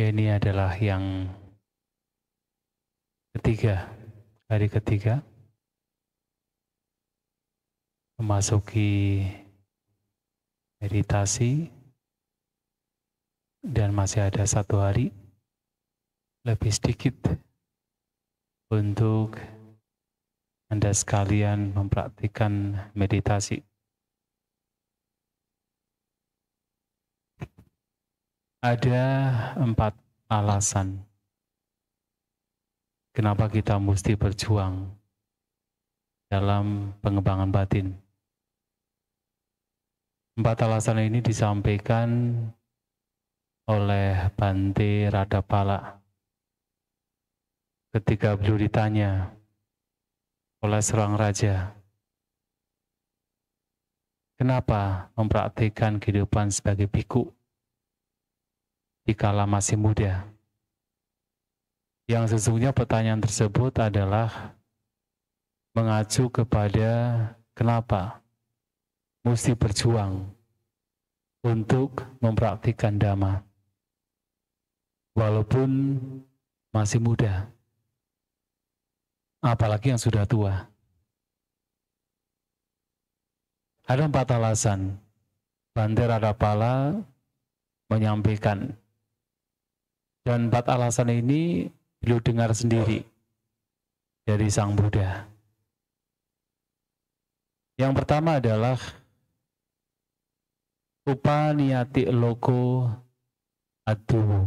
Ya, ini adalah yang ketiga, hari ketiga memasuki meditasi dan masih ada 1 hari lebih sedikit untuk Anda sekalian mempraktikkan meditasi. Ada 4 alasan kenapa kita mesti berjuang dalam pengembangan batin. 4 alasan ini disampaikan oleh Bhante Radapala ketika beliau ditanya oleh seorang raja, kenapa mempraktikkan kehidupan sebagai biku dikala masih muda? Yang sesungguhnya pertanyaan tersebut adalah mengacu kepada kenapa mesti berjuang untuk mempraktikkan Dhamma walaupun masih muda, apalagi yang sudah tua. Ada 4 alasan. Bhante Radapala menyampaikan, dan 4 alasan ini beliau dengar sendiri dari Sang Buddha. Yang pertama adalah upaniyati loko adu,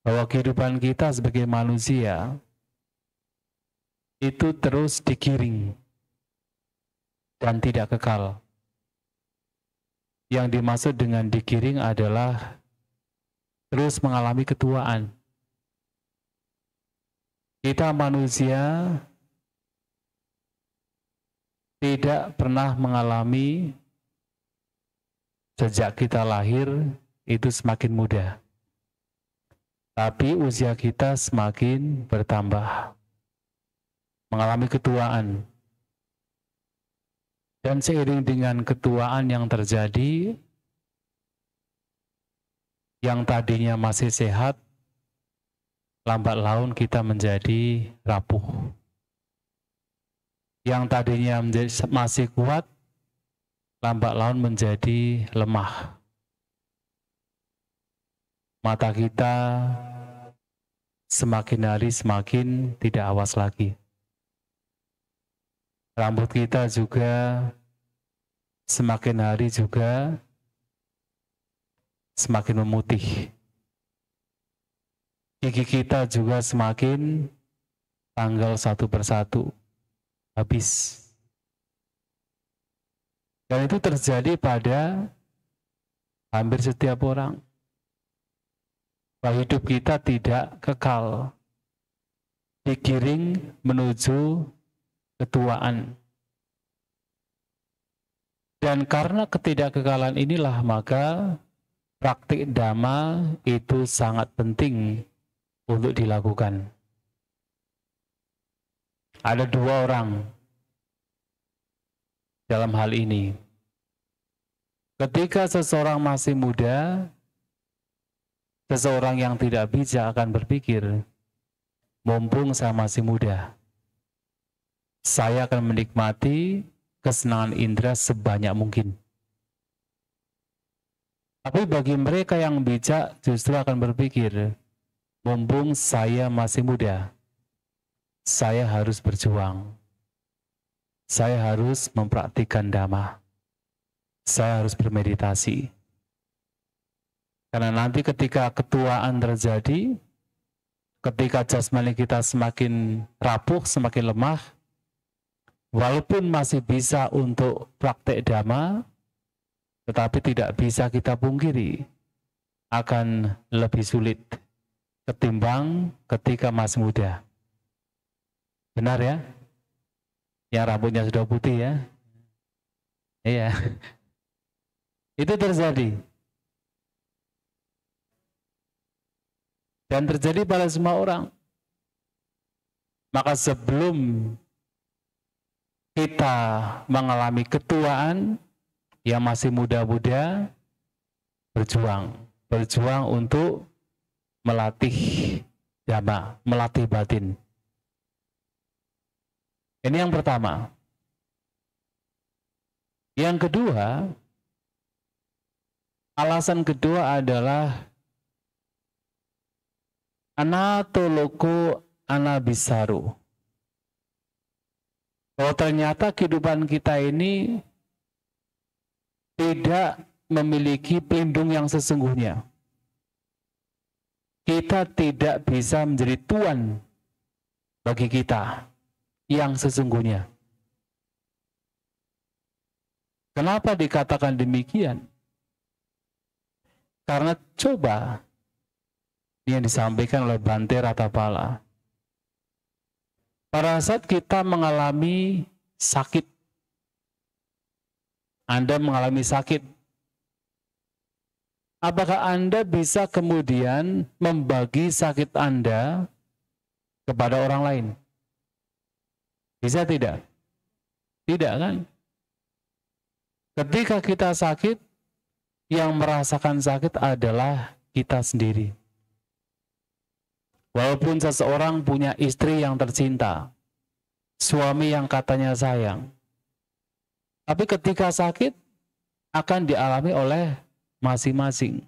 bahwa kehidupan kita sebagai manusia itu terus digiring dan tidak kekal. Yang dimaksud dengan digiring adalah terus mengalami ketuaan. Kita manusia tidak pernah mengalami sejak kita lahir itu semakin muda, tapi usia kita semakin bertambah, mengalami ketuaan. Dan seiring dengan ketuaan yang terjadi, yang tadinya masih sehat, lambat laun kita menjadi rapuh. Yang tadinya masih kuat, lambat laun menjadi lemah. Mata kita semakin hari semakin tidak awas lagi. Rambut kita juga semakin hari juga semakin memutih. Gigi kita juga semakin tanggal satu persatu habis. Dan itu terjadi pada hampir setiap orang. Bahwa hidup kita tidak kekal, digiring menuju ketuaan. Dan karena ketidakkekalan inilah maka praktik Dhamma itu sangat penting untuk dilakukan. Ada 2 orang dalam hal ini. Ketika seseorang masih muda, seseorang yang tidak bijak akan berpikir, mumpung saya masih muda, saya akan menikmati kesenangan indera sebanyak mungkin. Tapi bagi mereka yang bijak justru akan berpikir, mumpung saya masih muda, saya harus berjuang. Saya harus mempraktikkan Dhamma. Saya harus bermeditasi. Karena nanti ketika ketuaan terjadi, ketika jasmani kita semakin rapuh, semakin lemah, walaupun masih bisa untuk praktek Dhamma, tetapi tidak bisa kita pungkiri akan lebih sulit ketimbang ketika masih muda. Benar ya? Yang rambutnya sudah putih ya? Iya. Itu terjadi. Dan terjadi pada semua orang. Maka sebelum kita mengalami ketuaan yang masih muda-muda, berjuang. berjuang untuk melatih dhamma, melatih batin. Ini yang pertama. Yang kedua, alasan kedua adalah anatoloko anabisaru. Bahwa ternyata kehidupan kita ini tidak memiliki pelindung yang sesungguhnya. Kita tidak bisa menjadi tuan bagi kita yang sesungguhnya. Kenapa dikatakan demikian? Karena coba yang disampaikan oleh Bhante Ratapala. Pada saat kita mengalami sakit, Anda mengalami sakit, apakah Anda bisa kemudian membagi sakit Anda kepada orang lain? Bisa tidak? Tidak kan? Ketika kita sakit, yang merasakan sakit adalah kita sendiri. Walaupun seseorang punya istri yang tercinta, suami yang katanya sayang, tapi ketika sakit akan dialami oleh masing-masing.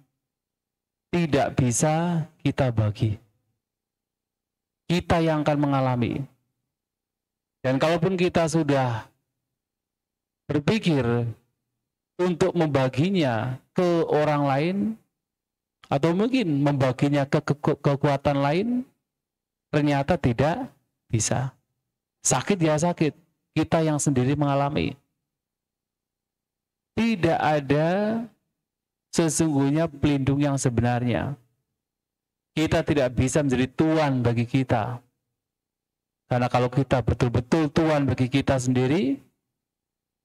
Tidak bisa kita bagi. Kita yang akan mengalami. Dan kalaupun kita sudah berpikir untuk membaginya ke orang lain, atau mungkin membaginya ke kekuatan lain, ternyata tidak bisa. Sakit ya sakit, kita yang sendiri mengalami. Tidak ada sesungguhnya pelindung yang sebenarnya. Kita tidak bisa menjadi tuan bagi kita. Karena kalau kita betul-betul tuan bagi kita sendiri,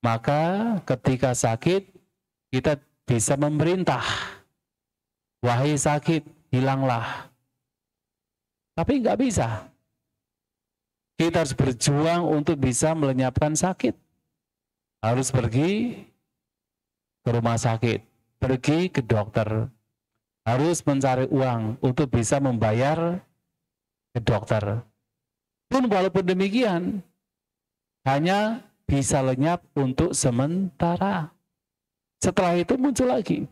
maka ketika sakit, kita bisa memerintah. Wahai sakit, hilanglah. Tapi nggak bisa. Kita harus berjuang untuk bisa melenyapkan sakit. Harus pergi ke rumah sakit, pergi ke dokter. Harus mencari uang untuk bisa membayar ke dokter. Pun walaupun demikian, hanya bisa lenyap untuk sementara. Setelah itu muncul lagi.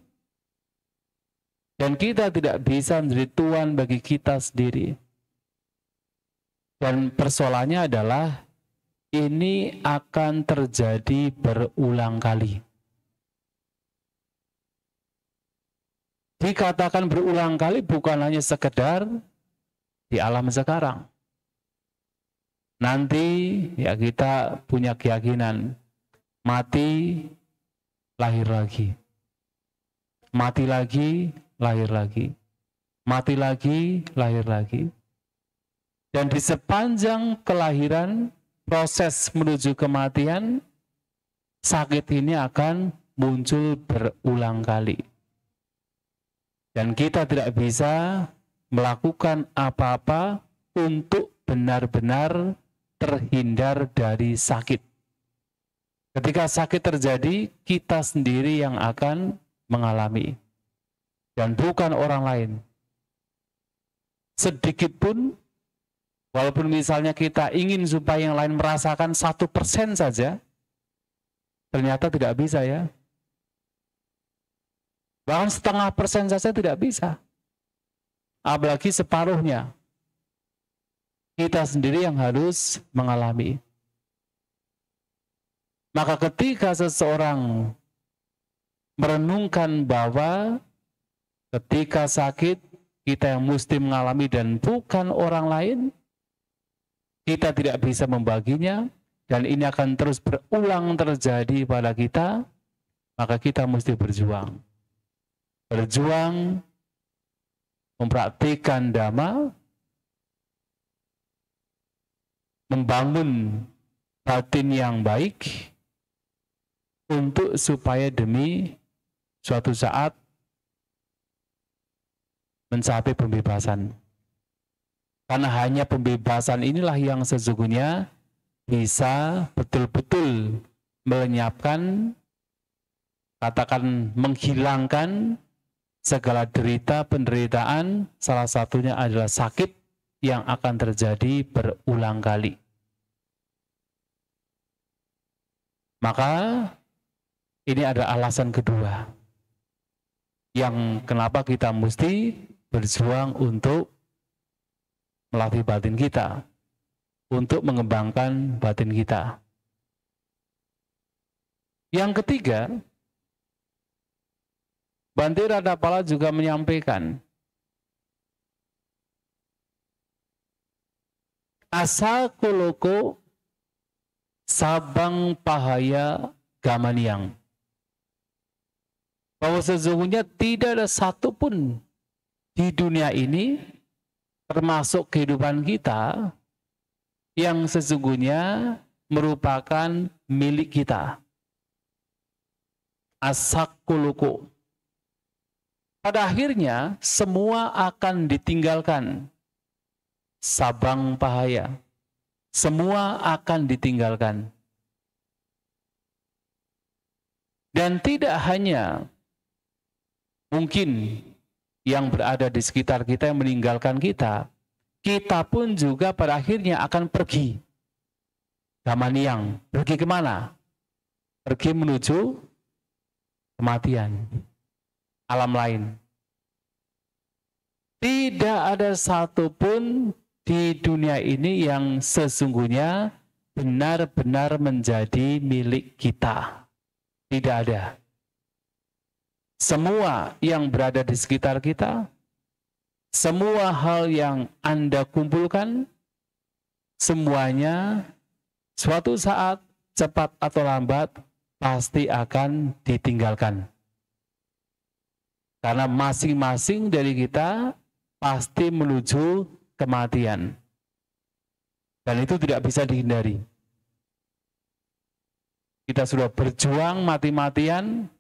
Dan kita tidak bisa menjadi tuan bagi kita sendiri. Dan persoalannya adalah ini akan terjadi berulang kali. Dikatakan berulang kali bukan hanya sekedar di alam sekarang. Nanti ya kita punya keyakinan mati, lahir lagi. Mati lagi, lahir lagi. Mati lagi, lahir lagi. Dan di sepanjang kelahiran, proses menuju kematian, sakit ini akan muncul berulang kali. Dan kita tidak bisa melakukan apa-apa untuk benar-benar terhindar dari sakit. Ketika sakit terjadi, kita sendiri yang akan mengalami. Dan bukan orang lain. Sedikit pun, walaupun misalnya kita ingin supaya yang lain merasakan 1% saja, ternyata tidak bisa ya. Bahkan 0,5% saja tidak bisa. Apalagi separuhnya. Kita sendiri yang harus mengalami. Maka ketika seseorang merenungkan bahwa ketika sakit, kita yang mesti mengalami dan bukan orang lain, kita tidak bisa membaginya, dan ini akan terus berulang terjadi pada kita, maka kita mesti berjuang. Berjuang, mempraktikkan dhamma, membangun batin yang baik, untuk supaya demi suatu saat mencapai pembebasan. Karena hanya pembebasan inilah yang sesungguhnya bisa betul-betul melenyapkan, katakan menghilangkan segala derita penderitaan, salah satunya adalah sakit yang akan terjadi berulang kali. Maka ini ada alasan kedua yang kenapa kita mesti berjuang untuk melatih batin kita, untuk mengembangkan batin kita. Yang ketiga, Bhante Radapala juga menyampaikan, asa kuloko sabang pahaya gamaniang, bahwa sesungguhnya tidak ada satupun di dunia ini, termasuk kehidupan kita, yang sesungguhnya merupakan milik kita. Asakuluku. Pada akhirnya semua akan ditinggalkan. Sabang pahaya. Semua akan ditinggalkan. Dan tidak hanya mungkin yang berada di sekitar kita yang meninggalkan kita, kita pun juga pada akhirnya akan pergi. Gamaniang, pergi kemana? Pergi menuju kematian, alam lain. Tidak ada satupun di dunia ini yang sesungguhnya benar-benar menjadi milik kita. Tidak ada. Semua yang berada di sekitar kita, semua hal yang Anda kumpulkan, semuanya suatu saat, cepat atau lambat, pasti akan ditinggalkan. Karena masing-masing dari kita pasti menuju kematian. Dan itu tidak bisa dihindari. Kita sudah berjuang mati-matian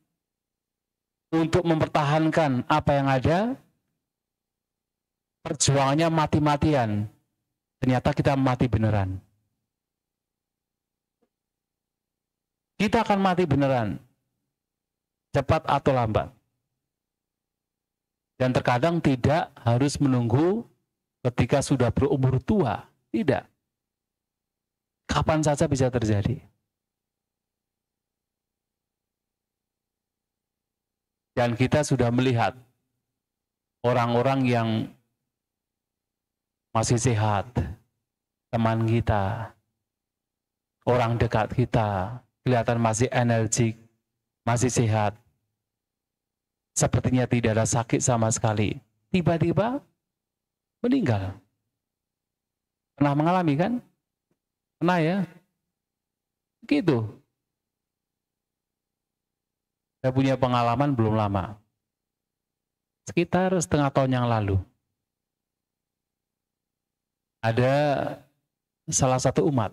untuk mempertahankan apa yang ada. Perjuangannya mati-matian. Ternyata kita mati beneran. Kita akan mati beneran, cepat atau lambat. Dan terkadang tidak harus menunggu ketika sudah berumur tua. Tidak. Kapan saja bisa terjadi. Dan kita sudah melihat orang-orang yang masih sehat, teman kita, orang dekat kita, kelihatan masih energik, masih sehat. Sepertinya tidak ada sakit sama sekali. Tiba-tiba meninggal. Pernah mengalami kan? Pernah ya? Begitu. Saya punya pengalaman belum lama. Sekitar setengah tahun yang lalu. Ada salah satu umat.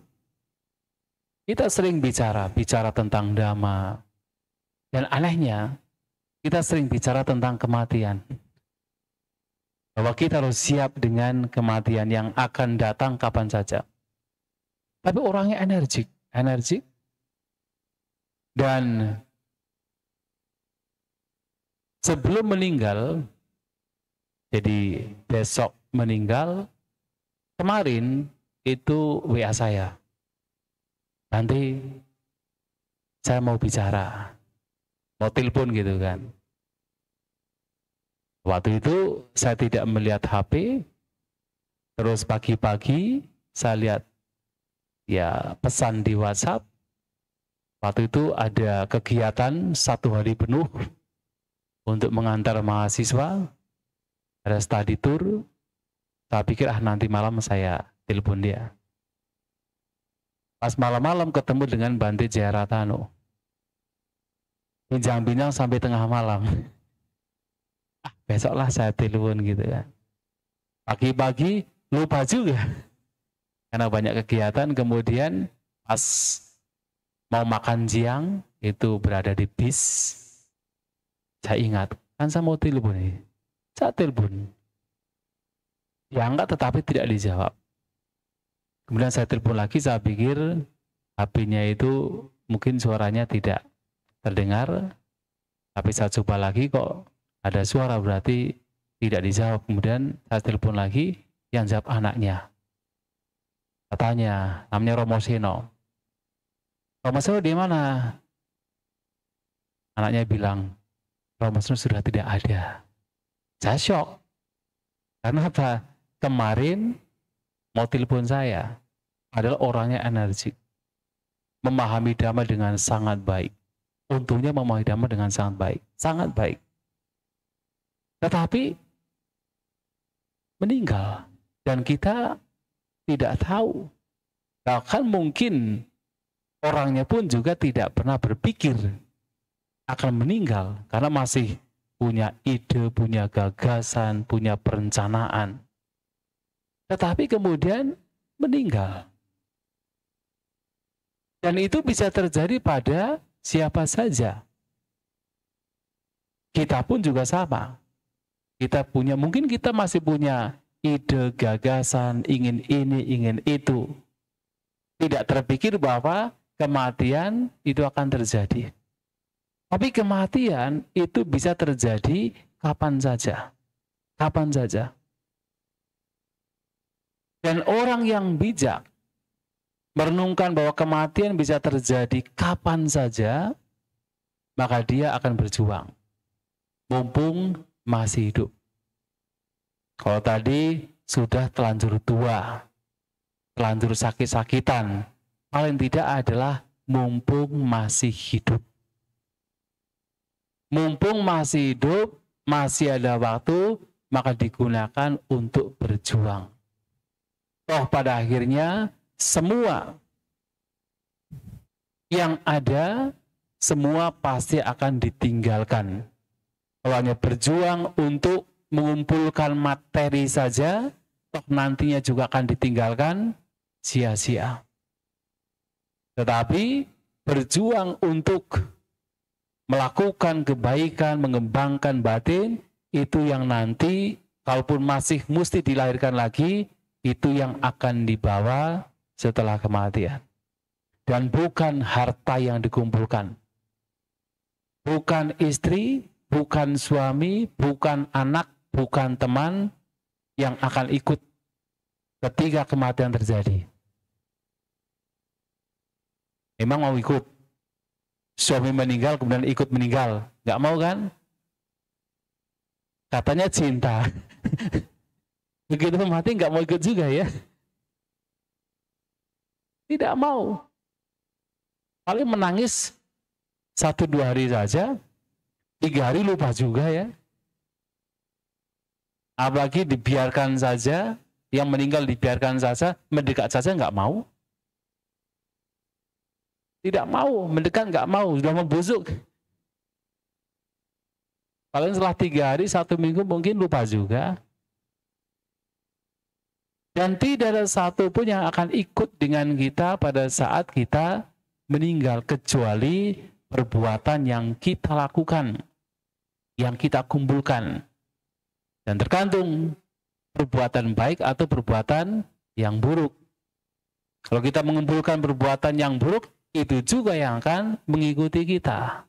Kita sering bicara tentang dhamma. Dan anehnya, kita sering bicara tentang kematian. Bahwa kita harus siap dengan kematian yang akan datang kapan saja. Tapi orangnya energik. Dan sebelum meninggal, jadi besok meninggal, kemarin itu WA saya. Nanti saya mau bicara, mau telepon gitu kan. Waktu itu saya tidak melihat HP, terus pagi-pagi saya lihat ya pesan di WhatsApp. Waktu itu ada kegiatan 1 hari penuh untuk mengantar mahasiswa, ada study tour. Saya pikir nanti malam saya telepon dia. Pas malam-malam ketemu dengan Bhante Jayaratano. Bincang-bincang sampai tengah malam. Besoklah saya telepon gitu kan. Pagi-pagi lupa juga. Karena banyak kegiatan, kemudian pas mau makan siang, itu berada di bis. Saya ingat, kan saya mau telepon nih. Saya telepon. Diangkat tetapi tidak dijawab. Kemudian saya telepon lagi, saya pikir HP-nya itu mungkin suaranya tidak terdengar. Tapi saya coba lagi kok Ada suara berarti tidak dijawab. Kemudian saya telepon lagi, yang jawab anaknya. Katanya, namanya Romo Seno. Romo Seno di mana? Anaknya bilang, Romo Seno sudah tidak ada. Saya syok. Karena apa? Kemarin mau telepon saya adalah orangnya energik. Memahami dhamma dengan sangat baik. Untungnya memahami dhamma dengan sangat baik. Sangat baik. Tetapi meninggal. Dan kita tidak tahu. Bahkan mungkin orangnya pun juga tidak pernah berpikir akan meninggal. Karena masih punya ide, punya gagasan, punya perencanaan. Tetapi kemudian meninggal. Dan itu bisa terjadi pada siapa saja. Kita pun juga sama. Kita punya, mungkin kita masih punya ide, gagasan, ingin ini, ingin itu. Tidak terpikir bahwa kematian itu akan terjadi. Tapi kematian itu bisa terjadi kapan saja. Kapan saja. Dan orang yang bijak merenungkan bahwa kematian bisa terjadi kapan saja, maka dia akan berjuang. Mumpung masih hidup. Kalau tadi sudah telanjur tua, telanjur sakit-sakitan, paling tidak adalah mumpung masih hidup. Mumpung masih hidup, masih ada waktu, maka digunakan untuk berjuang. Toh pada akhirnya semua yang ada, semua pasti akan ditinggalkan. Kalau hanya berjuang untuk mengumpulkan materi saja, toh nantinya juga akan ditinggalkan, sia-sia. Tetapi berjuang untuk melakukan kebaikan, mengembangkan batin, itu yang nanti, kalaupun masih mesti dilahirkan lagi, itu yang akan dibawa setelah kematian. Dan bukan harta yang dikumpulkan. Bukan istri, bukan suami, bukan anak, bukan teman yang akan ikut ketika kematian terjadi. Memang mau ikut. Suami meninggal kemudian ikut meninggal. Nggak mau kan? Katanya cinta. Begitu mati nggak mau ikut juga ya. Tidak mau. Paling menangis 1-2 hari saja, 3 hari lupa juga ya. Apalagi dibiarkan saja, yang meninggal dibiarkan saja, mendekat saja nggak mau. Tidak mau, mendekat nggak mau, sudah membusuk. Paling setelah 3 hari, 1 minggu mungkin lupa juga. Dan tidak ada satu pun yang akan ikut dengan kita pada saat kita meninggal, kecuali perbuatan yang kita lakukan, yang kita kumpulkan. Dan tergantung perbuatan baik atau perbuatan yang buruk. Kalau kita mengumpulkan perbuatan yang buruk, itu juga yang akan mengikuti kita.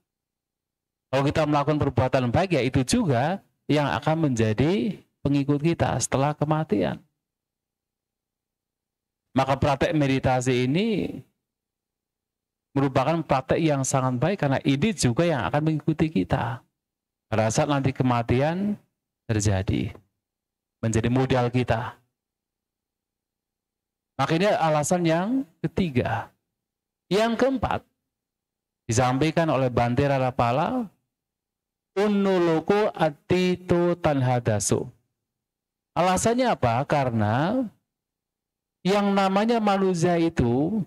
Kalau kita melakukan perbuatan baik, ya itu juga yang akan menjadi pengikut kita setelah kematian. Maka praktek meditasi ini merupakan praktek yang sangat baik, karena ini juga yang akan mengikuti kita pada saat nanti kematian terjadi, menjadi modal kita. Maka ini alasan yang ketiga. Yang keempat, disampaikan oleh Bhante Rarapala, Unnuloko Atito Tanhadasu. Alasannya apa? Karena yang namanya manusia itu,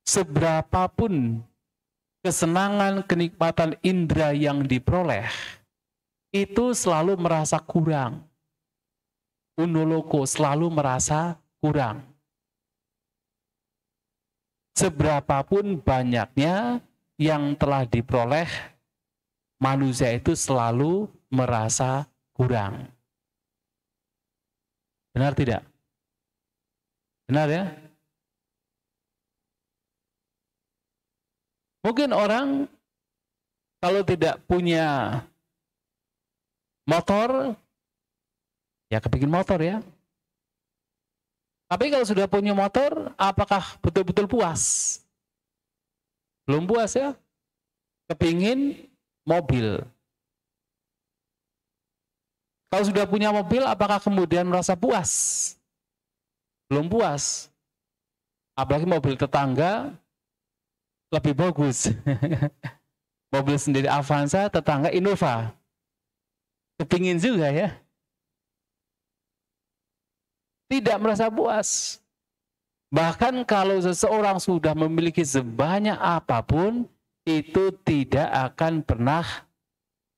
seberapapun kesenangan, kenikmatan indera yang diperoleh, itu selalu merasa kurang. Unnuloko, selalu merasa kurang. Seberapapun banyaknya yang telah diperoleh, manusia itu selalu merasa kurang. Benar tidak? Benar ya? Mungkin orang kalau tidak punya motor, ya kepingin motor ya. Tapi kalau sudah punya motor, apakah betul-betul puas? Belum puas ya. Kepingin mobil. Kalau sudah punya mobil, apakah kemudian merasa puas? Belum puas. Apalagi mobil tetangga lebih bagus. Mobil sendiri Avanza, tetangga Innova. Kepingin juga ya. Tidak merasa puas. Bahkan kalau seseorang sudah memiliki sebanyak apapun, itu tidak akan pernah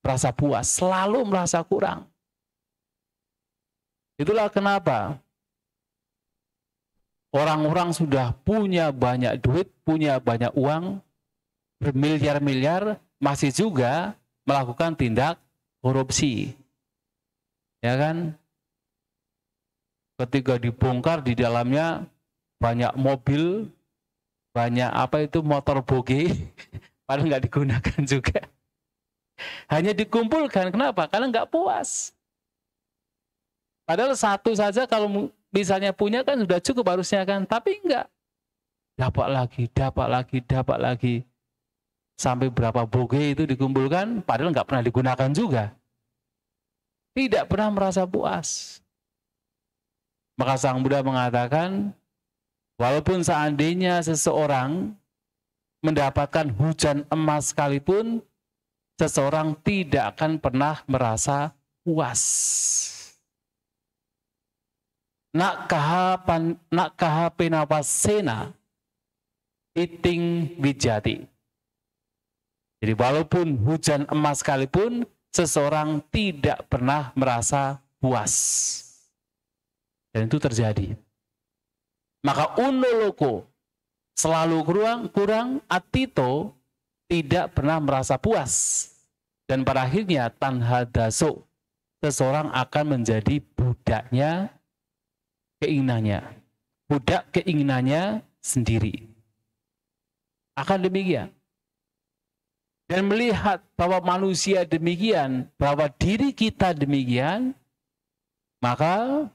merasa puas, selalu merasa kurang. Itulah kenapa orang-orang sudah punya banyak duit, punya banyak uang, bermiliar-miliar, masih juga melakukan tindak korupsi. Ya kan? Ketika dibongkar di dalamnya banyak mobil, banyak motor boge, padahal nggak digunakan juga. Hanya dikumpulkan, kenapa? Karena nggak puas. Padahal satu saja kalau misalnya punya kan sudah cukup harusnya kan, tapi enggak. Dapat lagi. Sampai berapa boge itu dikumpulkan, padahal nggak pernah digunakan juga. Tidak pernah merasa puas. Maka Sang Buddha mengatakan, walaupun seandainya seseorang mendapatkan hujan emas sekalipun, seseorang tidak akan pernah merasa puas. Nak kaha penapasena iting wijati. Jadi walaupun hujan emas sekalipun, seseorang tidak pernah merasa puas. Dan itu terjadi. Maka unoloko selalu kurang atito tidak pernah merasa puas. Dan pada akhirnya tanhadaso, seseorang akan menjadi budaknya keinginannya. Budak keinginannya sendiri. Akan demikian. Dan melihat bahwa manusia demikian, bahwa diri kita demikian, maka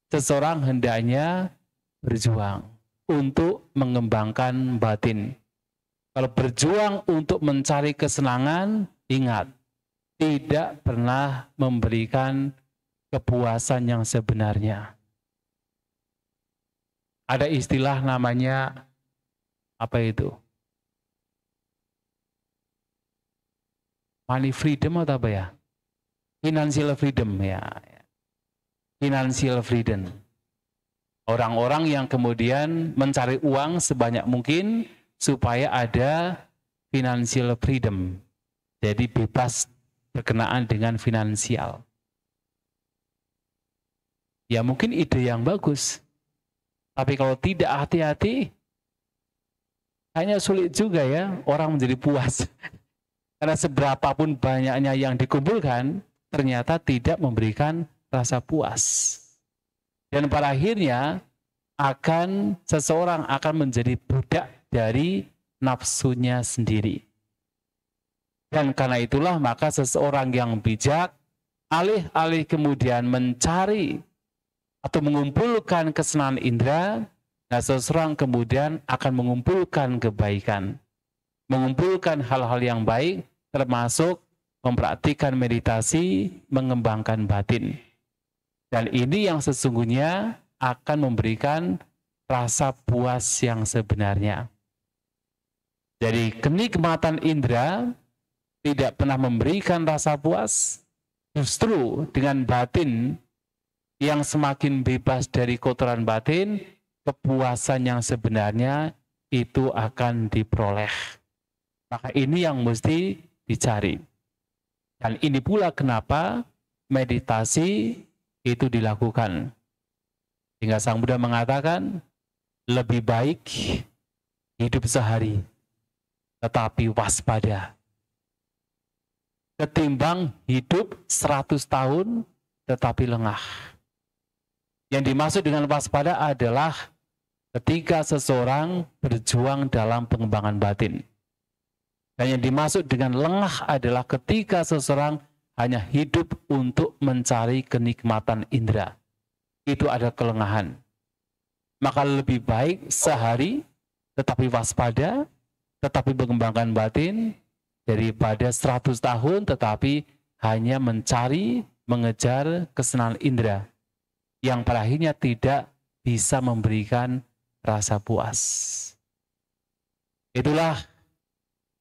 seseorang hendaknya berjuang untuk mengembangkan batin. Kalau berjuang untuk mencari kesenangan, ingat, tidak pernah memberikan kepuasan yang sebenarnya. Ada istilah namanya, apa itu? Money freedom atau apa ya? Financial freedom ya. Financial freedom. Orang-orang yang kemudian mencari uang sebanyak mungkin supaya ada financial freedom. Jadi bebas berkenaan dengan finansial. Ya mungkin ide yang bagus. Tapi kalau tidak hati-hati, hanya sulit juga ya orang menjadi puas. Karena seberapapun banyaknya yang dikumpulkan, ternyata tidak memberikan rasa puas. Dan pada akhirnya seseorang akan menjadi budak dari nafsunya sendiri. Dan karena itulah maka seseorang yang bijak alih-alih kemudian mencari atau mengumpulkan kesenangan indera, nah seseorang kemudian akan mengumpulkan kebaikan. Mengumpulkan hal-hal yang baik termasuk mempraktikkan meditasi, mengembangkan batin. Dan ini yang sesungguhnya akan memberikan rasa puas yang sebenarnya. Jadi kenikmatan indera tidak pernah memberikan rasa puas, justru dengan batin yang semakin bebas dari kotoran batin, kepuasan yang sebenarnya itu akan diperoleh. Maka ini yang mesti dicari. Dan ini pula kenapa meditasi itu dilakukan. Hingga Sang Buddha mengatakan, lebih baik hidup sehari, tetapi waspada, ketimbang hidup 100 tahun, tetapi lengah. Yang dimaksud dengan waspada adalah ketika seseorang berjuang dalam pengembangan batin. Dan yang dimaksud dengan lengah adalah ketika seseorang hanya hidup untuk mencari kenikmatan indera. Itu ada kelengahan. Maka lebih baik sehari tetapi waspada, tetapi mengembangkan batin, daripada 100 tahun tetapi hanya mencari, mengejar kesenangan indera yang pada akhirnya tidak bisa memberikan rasa puas. Itulah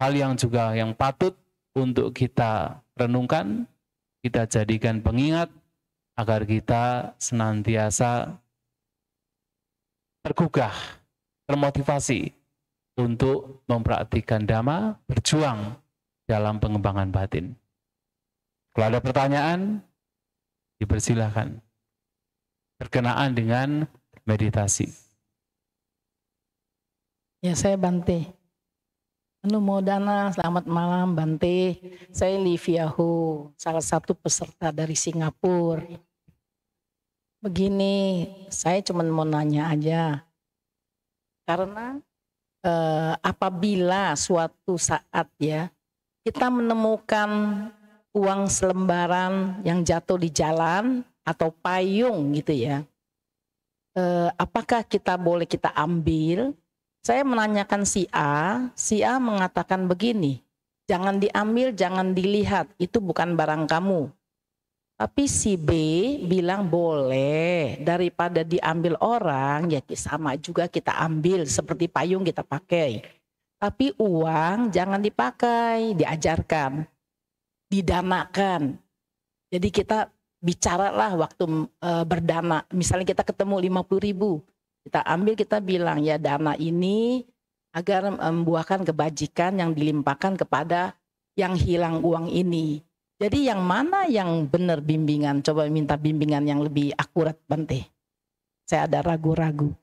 hal yang juga yang patut untuk kita renungkan, kita jadikan pengingat agar kita senantiasa tergugah, termotivasi untuk mempraktikkan Dhamma, berjuang dalam pengembangan batin. Kalau ada pertanyaan, dipersilahkan. Berkenaan dengan meditasi. Ya, saya Bante. Anumodana, selamat malam Bante. Saya Livia Hu, salah satu peserta dari Singapura. Begini, saya cuma mau nanya aja. Karena apabila suatu saat ya, kita menemukan uang selembaran yang jatuh di jalan atau payung gitu ya, apakah kita boleh kita ambil? Saya menanyakan si A mengatakan begini, jangan diambil, jangan dilihat, itu bukan barang kamu. Tapi si B bilang boleh, daripada diambil orang, ya sama juga kita ambil, seperti payung kita pakai. Tapi uang jangan dipakai, diajarkan, didanakan. Jadi kita bicaralah waktu berdana, misalnya kita ketemu 50.000, kita ambil, kita bilang ya dana ini agar membuahkan kebajikan yang dilimpahkan kepada yang hilang uang ini. Jadi yang mana yang benar bimbingan? Coba minta bimbingan yang lebih akurat Bante. Saya ada ragu-ragu.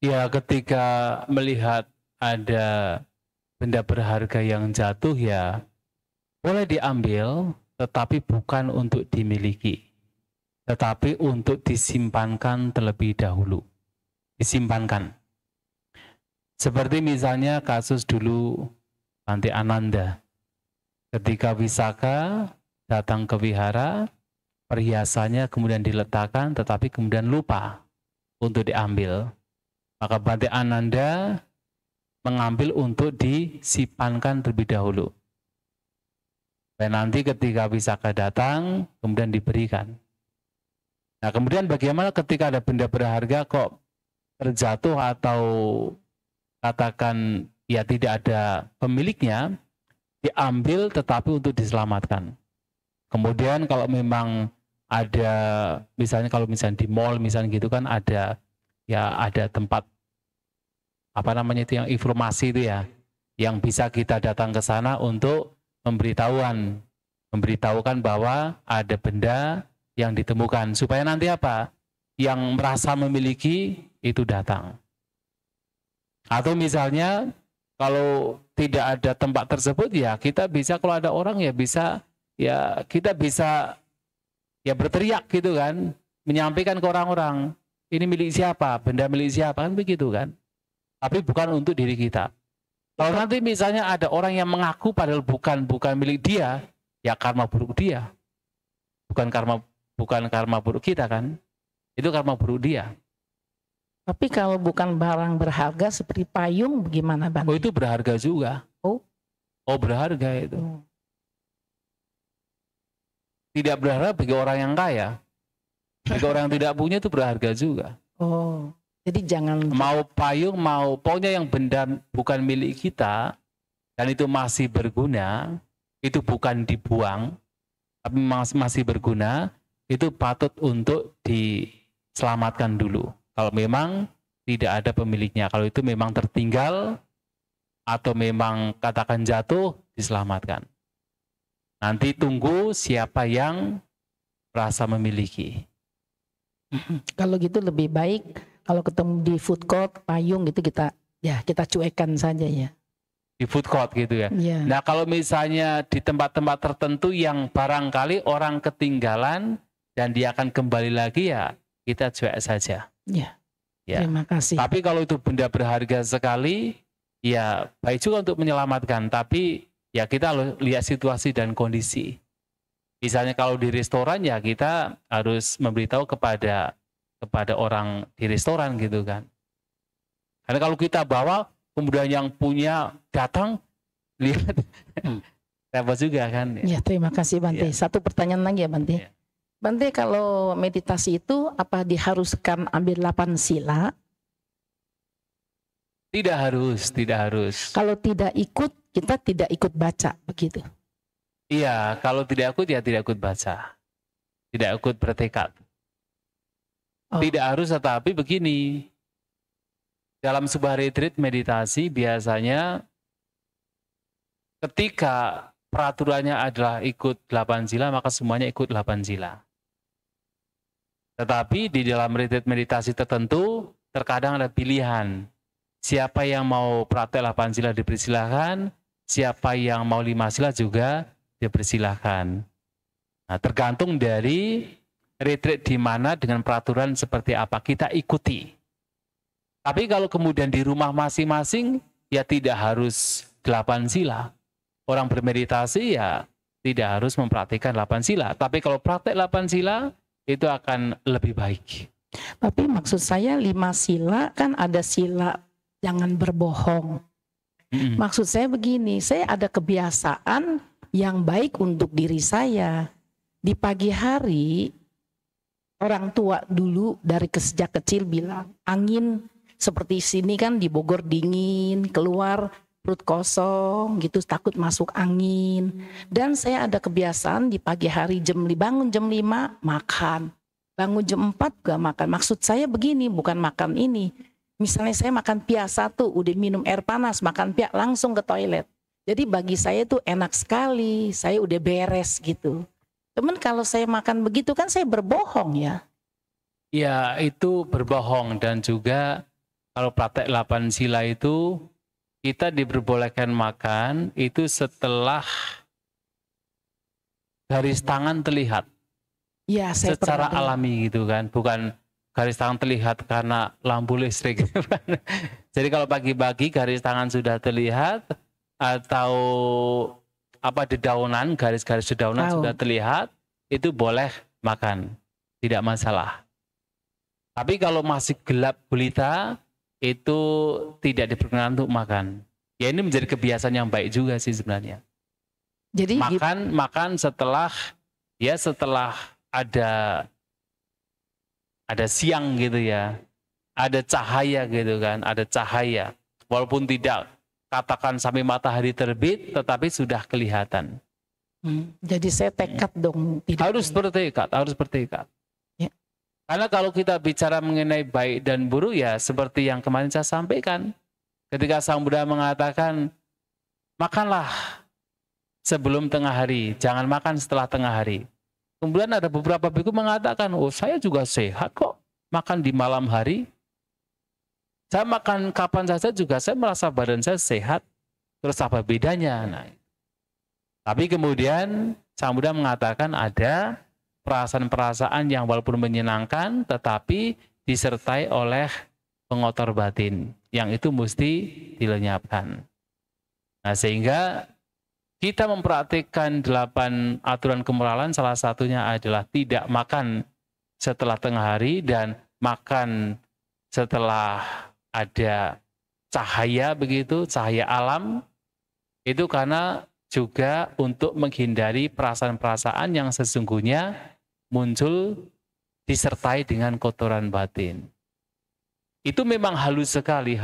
Ya, ketika melihat ada benda berharga yang jatuh ya boleh diambil, tetapi bukan untuk dimiliki, tetapi untuk disimpankan terlebih dahulu. Disimpankan. Seperti misalnya kasus dulu Bante Ananda. Ketika Wisaka datang ke wihara, perhiasannya kemudian diletakkan tetapi kemudian lupa untuk diambil. Maka Bante Ananda mengambil untuk disimpankan terlebih dahulu. Dan nanti ketika Wisaka datang, kemudian diberikan. Nah, kemudian bagaimana ketika ada benda berharga kok terjatuh atau katakan ya tidak ada pemiliknya, diambil tetapi untuk diselamatkan. Kemudian kalau memang ada, misalnya kalau misalnya di mall misalnya gitu kan ada ya ada tempat apa namanya itu yang informasi itu ya, yang bisa kita datang ke sana untuk memberitahukan bahwa ada benda yang ditemukan supaya nanti apa? Yang merasa memiliki itu datang. Atau misalnya kalau tidak ada tempat tersebut ya kita bisa, kalau ada orang ya bisa, ya kita bisa ya berteriak gitu kan, menyampaikan ke orang-orang ini milik siapa, benda milik siapa, kan begitu kan. Tapi bukan untuk diri kita. Kalau nanti misalnya ada orang yang mengaku padahal bukan milik dia, ya karma buruk dia. Bukan karma buruk kita kan. Itu karma buruk dia. Tapi kalau bukan barang berharga seperti payung bagaimana Bante? Oh, itu berharga juga. Oh berharga itu. Tidak berharga bagi orang yang kaya. Bagi orang yang tidak punya itu berharga juga. Oh, jadi jangan mau payung, mau pokoknya yang benda bukan milik kita dan itu masih berguna, itu bukan dibuang, tapi masih berguna, itu patut untuk diselamatkan dulu. Kalau memang tidak ada pemiliknya, kalau itu memang tertinggal atau memang katakan jatuh, diselamatkan. Nanti tunggu siapa yang merasa memiliki. Kalau gitu lebih baik kalau ketemu di food court payung gitu kita cuekkan saja ya. Di food court gitu ya. Yeah. Nah kalau misalnya di tempat-tempat tertentu yang barangkali orang ketinggalan dan dia akan kembali lagi ya kita cuek saja. Yeah. Ya. Terima kasih. Tapi kalau itu benda berharga sekali, ya baik juga untuk menyelamatkan. Tapi ya kita harus lihat situasi dan kondisi. Misalnya kalau di restoran ya kita harus memberitahu kepada orang di restoran gitu kan. Karena kalau kita bawa, kemudian yang punya datang, lihat, repot juga kan. Ya, terima kasih Bante. Ya. Satu pertanyaan lagi ya Bante. Ya. Bante, kalau meditasi itu apa diharuskan ambil 8 sila? Tidak harus. Kalau tidak ikut, kita tidak ikut baca, begitu? Iya, kalau tidak ikut ya tidak ikut baca. Tidak ikut bertekad. Oh. Tidak harus, tetapi begini. Dalam sebuah retreat meditasi biasanya ketika peraturannya adalah ikut 8 sila, maka semuanya ikut 8 sila. Tetapi di dalam retreat meditasi tertentu, terkadang ada pilihan. Siapa yang mau praktek 8 sila dipersilahkan, siapa yang mau 5 sila juga dipersilahkan. Nah, tergantung dari retreat di mana dengan peraturan seperti apa kita ikuti. Tapi kalau kemudian di rumah masing-masing, ya tidak harus 8 sila. Orang bermeditasi ya tidak harus mempraktikkan 8 sila. Tapi kalau praktek 8 sila, itu akan lebih baik. Tapi maksud saya 5 sila kan ada sila jangan berbohong. Maksud saya begini, saya ada kebiasaan yang baik untuk diri saya. Di pagi hari, orang tua dulu dari sejak kecil bilang, angin seperti sini kan di Bogor dingin, keluar perut kosong gitu, takut masuk angin. Dan saya ada kebiasaan di pagi hari bangun jam 5 makan. Bangun jam 4 juga makan. Maksud saya begini, bukan makan ini. Misalnya saya makan pia 1, udah minum air panas, makan pia langsung ke toilet. Jadi bagi saya itu enak sekali, saya udah beres gitu. Cuman kalau saya makan begitu kan saya berbohong ya. Ya itu berbohong, dan juga kalau praktek 8 sila itu kita diperbolehkan makan itu setelah garis tangan terlihat. Ya, saya secara alami gitu kan, bukan garis tangan terlihat karena lampu listrik. Jadi kalau pagi-pagi garis tangan sudah terlihat, atau apa dedaunan, garis-garis dedaunan sudah terlihat, itu boleh makan, tidak masalah. Tapi kalau masih gelap gulita, itu tidak diperkenankan untuk makan. Ya ini menjadi kebiasaan yang baik juga sih sebenarnya. Jadi makan setelah ada siang gitu ya, ada cahaya gitu kan, ada cahaya. Walaupun tidak katakan sampai matahari terbit, tetapi sudah kelihatan. Jadi saya tekad dong. Harus bertekad. Ya. Karena kalau kita bicara mengenai baik dan buruk ya seperti yang kemarin saya sampaikan. Ketika Sang Buddha mengatakan, makanlah sebelum tengah hari, jangan makan setelah tengah hari. Kemudian ada beberapa biku mengatakan, oh saya juga sehat kok, makan di malam hari. Saya makan kapan saja juga saya merasa badan saya sehat. Terus apa bedanya? Nah, tapi kemudian Sang Buddha mengatakan ada perasaan-perasaan yang walaupun menyenangkan tetapi disertai oleh pengotor batin yang itu mesti dilenyapkan. Nah, sehingga kita mempraktikkan 8 aturan kemoralan, salah satunya adalah tidak makan setelah tengah hari dan makan setelah ada cahaya begitu, cahaya alam. Itu karena juga untuk menghindari perasaan-perasaan yang sesungguhnya muncul disertai dengan kotoran batin. Itu memang halus sekali.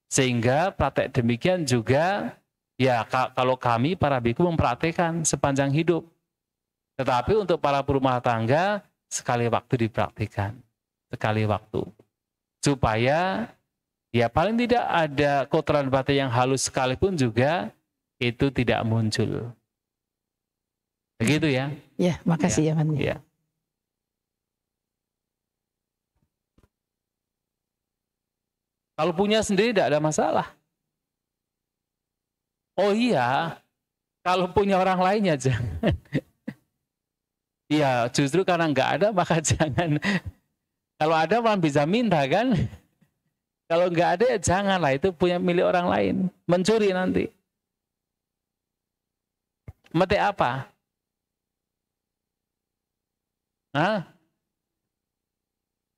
Sehingga praktek demikian juga, ya kalau kami para biku mempraktekkan sepanjang hidup. Tetapi untuk para perumah tangga, sekali waktu dipraktikkan. Sekali waktu. Supaya ya paling tidak ada kotoran batin yang halus sekalipun juga itu tidak muncul. Begitu ya. Ya, makasih ya Bante. Ya. Kalau punya sendiri tidak ada masalah. Oh iya, kalau punya orang lainnya jangan. Iya, justru karena nggak ada maka jangan. Kalau ada malah bisa minta kan. Kalau nggak ada ya janganlah, itu punya milik orang lain. Mencuri nanti. Metik apa? Hah?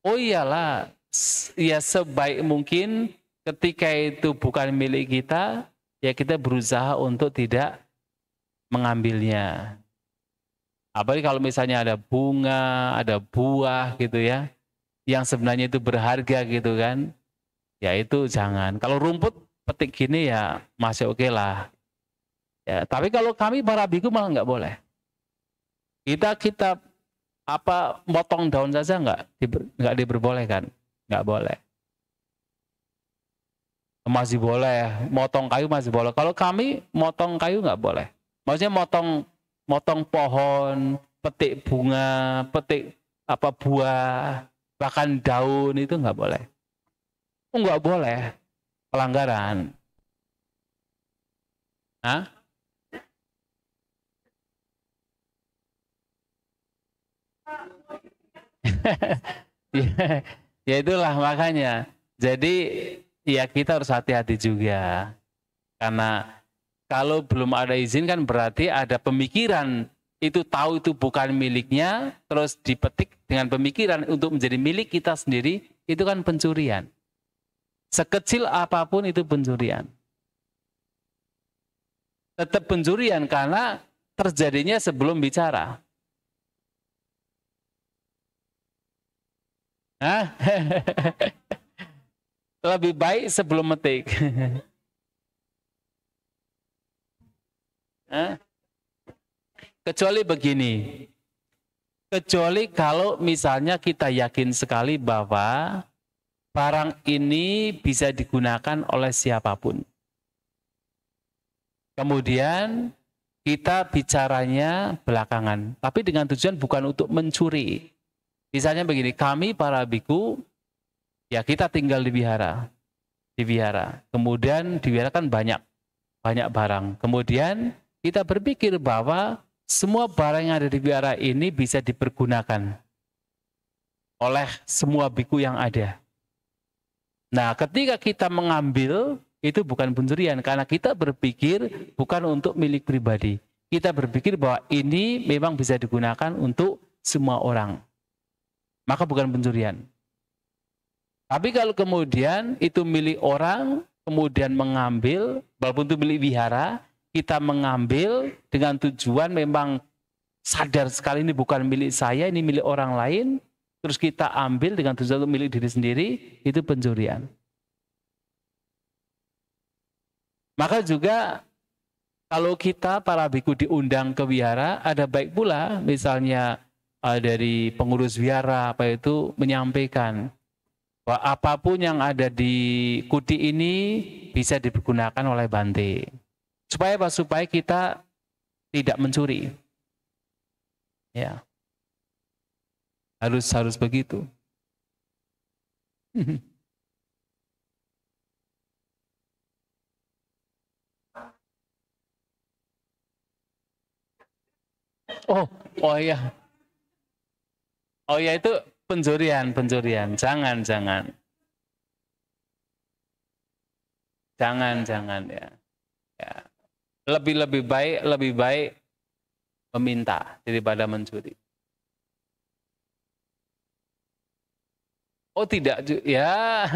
Oh iyalah, ya sebaik mungkin ketika itu bukan milik kita, ya kita berusaha untuk tidak mengambilnya. Apalagi kalau misalnya ada bunga, ada buah gitu ya, yang sebenarnya itu berharga gitu kan, ya itu jangan. Kalau rumput petik gini ya masih oke lah. Ya, tapi kalau kami para biku malah nggak boleh. Kita apa motong daun saja nggak diperbolehkan, nggak boleh. Masih boleh, motong kayu masih boleh. Kalau kami motong kayu nggak boleh. Maksudnya motong pohon, petik bunga, petik apa buah, bahkan daun itu nggak boleh. Oh, nggak boleh, pelanggaran. Hah? Ya, ya itulah makanya. Jadi ya kita harus hati-hati juga. Karena kalau belum ada izin kan berarti ada pemikiran itu tahu itu bukan miliknya, terus dipetik dengan pemikiran untuk menjadi milik kita sendiri, itu kan pencurian. Sekecil apapun itu pencurian. Tetap pencurian karena terjadinya sebelum bicara. Hah? Lebih baik sebelum metik. Hah? Kecuali begini, kecuali kalau misalnya kita yakin sekali bahwa barang ini bisa digunakan oleh siapapun. Kemudian kita bicaranya belakangan, tapi dengan tujuan bukan untuk mencuri. Misalnya begini, kami para biku, ya kita tinggal di wihara. Kemudian di wihara kan banyak barang. Kemudian kita berpikir bahwa semua barang yang ada di wihara ini bisa dipergunakan oleh semua biku yang ada. Nah, ketika kita mengambil, itu bukan pencurian, karena kita berpikir bukan untuk milik pribadi. Kita berpikir bahwa ini memang bisa digunakan untuk semua orang. Maka bukan pencurian. Tapi kalau kemudian itu milik orang, kemudian mengambil, walaupun itu milik wihara, kita mengambil dengan tujuan memang sadar sekali ini bukan milik saya, ini milik orang lain, terus kita ambil dengan tujuan untuk milik diri sendiri, itu pencurian. Maka juga kalau kita para biku diundang ke wihara, ada baik pula misalnya dari pengurus wihara apa itu menyampaikan bahwa apapun yang ada di kuti ini bisa digunakan oleh Bante. Supaya apa? Supaya kita tidak mencuri. Ya. Harus begitu. Oh iya. Oh ya itu pencurian. Jangan ya. Ya. Lebih baik meminta daripada mencuri. Oh tidak ya.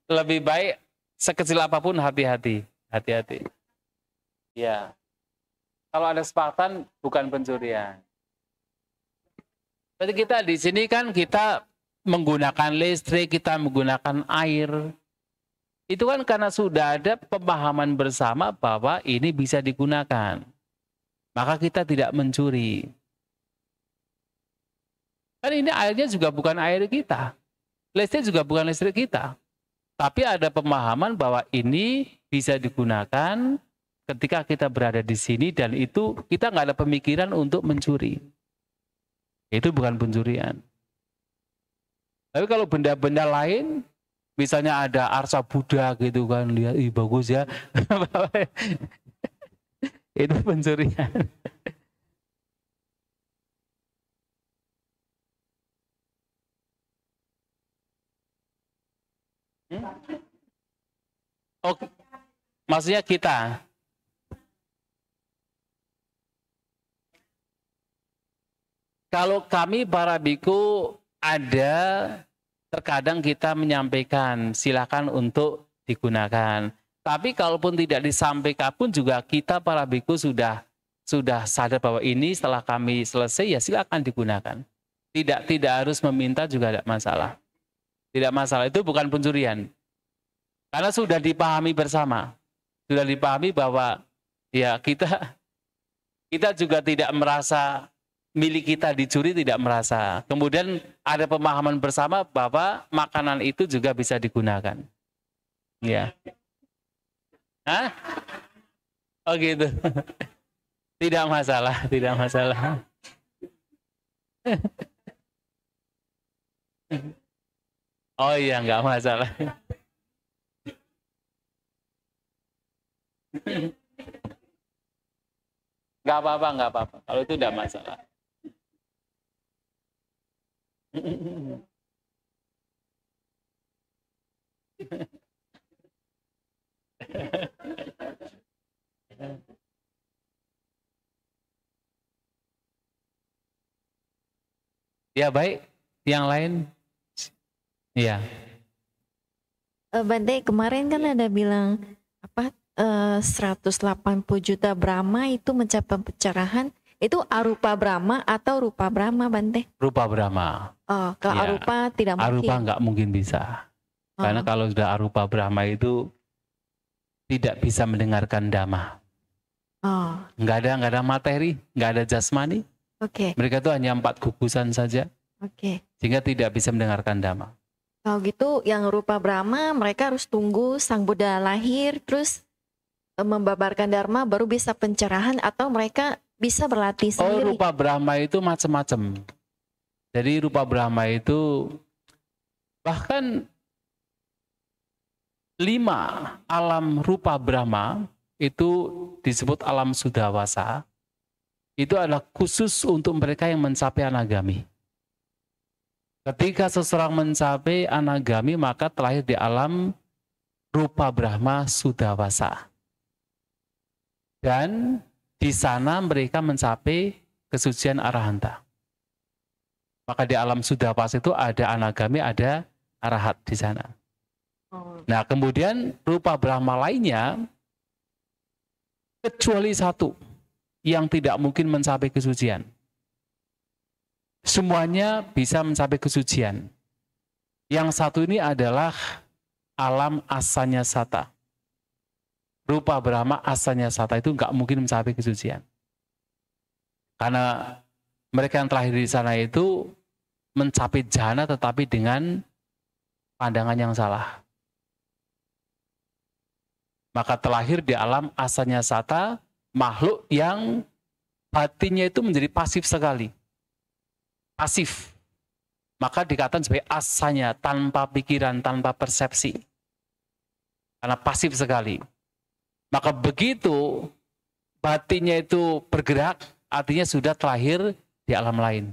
Lebih baik sekecil apapun hati-hati. Ya. Kalau ada kesepakatan bukan pencurian. Berarti kita di sini kan kita menggunakan listrik, kita menggunakan air. Itu kan karena sudah ada pemahaman bersama bahwa ini bisa digunakan. Maka kita tidak mencuri. Kan ini airnya juga bukan air kita. Listrik juga bukan listrik kita. Tapi ada pemahaman bahwa ini bisa digunakan ketika kita berada di sini dan itu kita nggak ada pemikiran untuk mencuri. Itu bukan pencurian. Tapi kalau benda-benda lain, misalnya ada arsa Buddha gitu kan, lihat, ih bagus ya. Itu pencurian. Oh, maksudnya kita. Kalau kami para biku ada terkadang kita menyampaikan silakan untuk digunakan. Tapi kalaupun tidak disampaikan pun juga kita para biku sudah sadar bahwa ini setelah kami selesai ya silakan digunakan. Tidak harus meminta juga tidak masalah. Tidak masalah, itu bukan pencurian. Karena sudah dipahami bersama. Sudah dipahami bahwa ya kita juga tidak merasa milik kita dicuri, tidak merasa. Kemudian ada pemahaman bersama bahwa makanan itu juga bisa digunakan. Ya. Hah? Oh gitu. Tidak masalah, tidak masalah. Oh iya, nggak masalah. Nggak apa-apa, nggak apa-apa. Kalau itu tidak masalah. Ya baik, yang lain, ya. Bante, kemarin kan ada bilang apa 180 juta Brahma itu mencapai pencerahan, itu arupa Brahma atau rupa Brahma, Bante? Rupa Brahma. Oh, kalau Ya, arupa tidak mungkin. Arupa nggak mungkin bisa. Karena kalau sudah arupa Brahma itu tidak bisa mendengarkan dhamma. Oh, Nggak ada materi, nggak ada jasmani. oke. Mereka itu hanya 4 gugusan saja, Oke. sehingga tidak bisa mendengarkan dhamma. Kalau gitu yang rupa Brahma mereka harus tunggu Sang Buddha lahir terus membabarkan dharma baru bisa pencerahan, atau mereka bisa berlatih Oh, sendiri? rupa Brahma itu macam-macam. Jadi rupa Brahma itu bahkan 5 alam rupa Brahma itu disebut alam Sudawasa. Itu adalah khusus untuk mereka yang mencapai anagami. Ketika seseorang mencapai anagami maka terlahir di alam rupa Brahma Sudawasa. Dan di sana mereka mencapai kesucian arahanta. Maka di alam Sudawasa itu ada anagami, ada arahat di sana. Nah, kemudian rupa Brahma lainnya kecuali 1 yang tidak mungkin mencapai kesucian. Semuanya bisa mencapai kesucian. Yang 1 ini adalah alam asanya sata. Rupa Brahma asanya sata itu nggak mungkin mencapai kesucian. Karena mereka yang terlahir di sana itu mencapai jhana tetapi dengan pandangan yang salah. Maka terlahir di alam asanya sata, makhluk yang batinnya itu menjadi pasif sekali. Pasif. Maka dikatakan sebagai asanya, tanpa pikiran, tanpa persepsi. Karena pasif sekali. Maka begitu batinnya itu bergerak, artinya sudah terlahir di alam lain.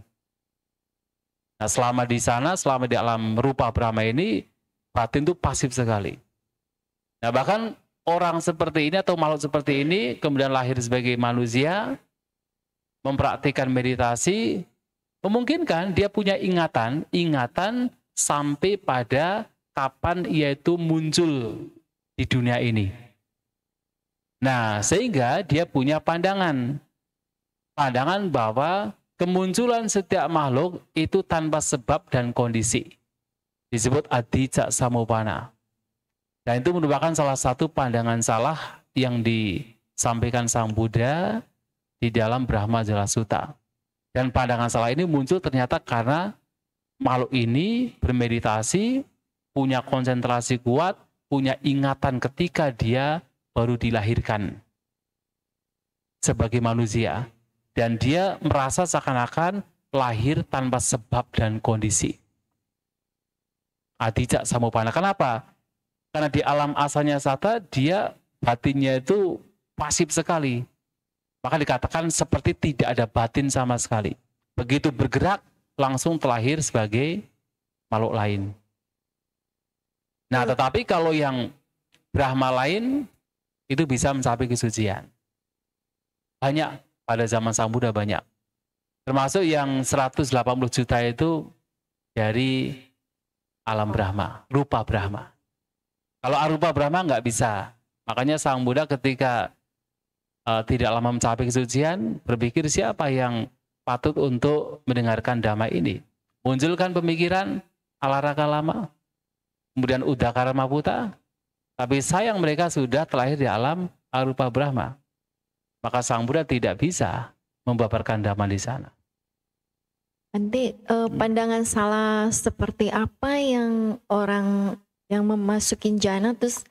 Nah, selama di sana, selama di alam rupa Brahma ini, batin itu pasif sekali. Nah, bahkan orang seperti ini atau makhluk seperti ini kemudian lahir sebagai manusia, mempraktikkan meditasi, memungkinkan dia punya ingatan sampai pada kapan ia itu muncul di dunia ini. Nah, sehingga dia punya pandangan bahwa kemunculan setiap makhluk itu tanpa sebab dan kondisi. Disebut adicca samupana. Dan itu merupakan salah satu pandangan salah yang disampaikan Sang Buddha di dalam Brahma Jala Sutta. Dan pandangan salah ini muncul ternyata karena makhluk ini bermeditasi, punya konsentrasi kuat, punya ingatan ketika dia baru dilahirkan sebagai manusia. Dan dia merasa seakan-akan lahir tanpa sebab dan kondisi. Adicca samupana. Kenapa? Karena di alam asalnya sata, dia batinnya itu pasif sekali. Maka dikatakan seperti tidak ada batin sama sekali. Begitu bergerak, langsung terlahir sebagai makhluk lain. Nah, tetapi kalau yang Brahma lain itu bisa mencapai kesucian. Banyak pada zaman Sang Buddha banyak. Termasuk yang 180 juta itu dari alam Brahma, rupa Brahma. Kalau arupa Brahma nggak bisa. Makanya Sang Buddha ketika tidak lama mencapai kesucian, berpikir siapa yang patut untuk mendengarkan dhamma ini. Munculkan pemikiran Alaraka Lama, kemudian Udakara Maputa, tapi sayang mereka sudah terlahir di alam arupa Brahma. Maka Sang Buddha tidak bisa membabarkan dhamma di sana. Nanti pandangan salah seperti apa yang orang yang memasukin jana terus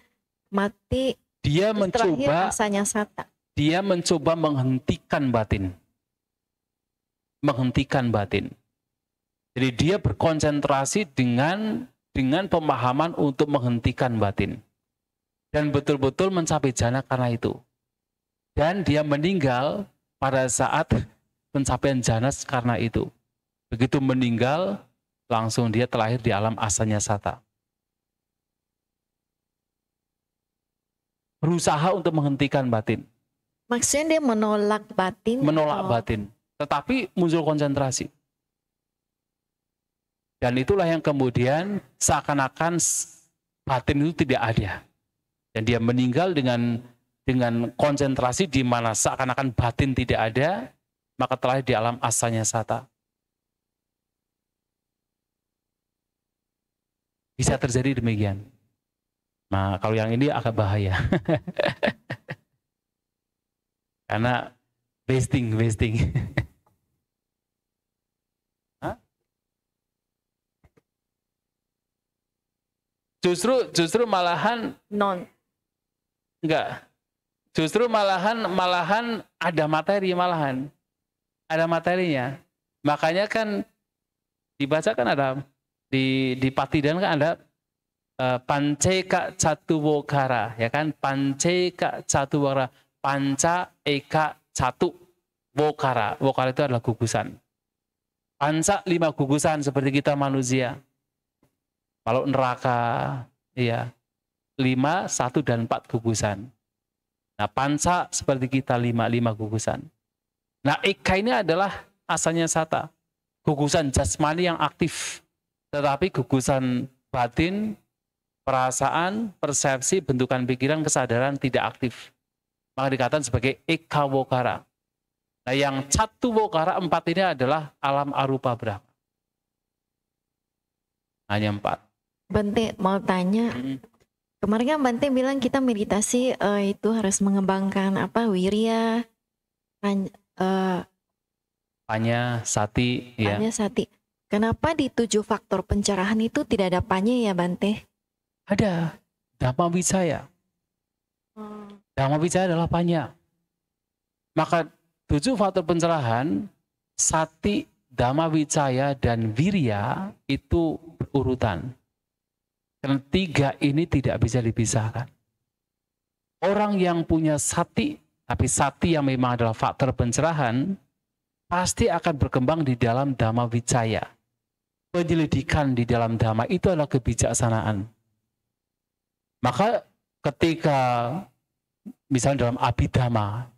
mati, Dia terus terakhir mencoba, asanya sata. dia mencoba menghentikan batin. Menghentikan batin. Jadi dia berkonsentrasi dengan pemahaman untuk menghentikan batin. Dan betul-betul mencapai jana karena itu. Dan dia meninggal pada saat pencapaian jana karena itu. Begitu meninggal, langsung dia terlahir di alam asanya sata. Berusaha untuk menghentikan batin. Maksudnya dia menolak batin. Menolak batin. Tetapi muncul konsentrasi. Dan itulah yang kemudian seakan-akan batin itu tidak ada. Dan dia meninggal dengan konsentrasi di mana seakan-akan batin tidak ada, maka terlahir di alam asanya sata. Bisa terjadi demikian. Nah, kalau yang ini agak bahaya. Karena wasting. Hah? Justru malahan enggak. Justru malahan ada materi malahan. Ada materinya. Makanya kan dibaca kan ada di Patidan kan ada panceka catuwokara, ya kan? Panceka catuwokara, panca eka catu wokara. Wokara itu adalah gugusan. Panca 5 gugusan seperti kita manusia. Kalau neraka, ya 5, 1 dan 4 gugusan. Nah, panca seperti kita 5 gugusan. Nah, eka ini adalah asalnya sata. Gugusan jasmani yang aktif. Tetapi gugusan batin, perasaan, persepsi, bentukan pikiran, kesadaran tidak aktif. Maka dikatakan sebagai eka wokara. Nah, yang catu wokara 4 ini adalah alam arupa Brahma. Hanya 4. Bante mau tanya, kemarin kan Bante bilang kita meditasi itu harus mengembangkan apa wirya, Panya, sati, ya. panya sati. Kenapa di 7 faktor pencerahan itu tidak ada panya ya Bante? Ada Dhamma Vicaya. Dhamma Vicaya adalah panya. Maka 7 faktor pencerahan, sati, Dhamma Vicaya, dan wirya itu berurutan. Karena 3 ini tidak bisa dipisahkan. Orang yang punya sati, tapi sati yang memang adalah faktor pencerahan, pasti akan berkembang di dalam Dhamma Vicaya. Penyelidikan di dalam Dhamma itu adalah kebijaksanaan. Maka ketika misalnya dalam Abhidhamma,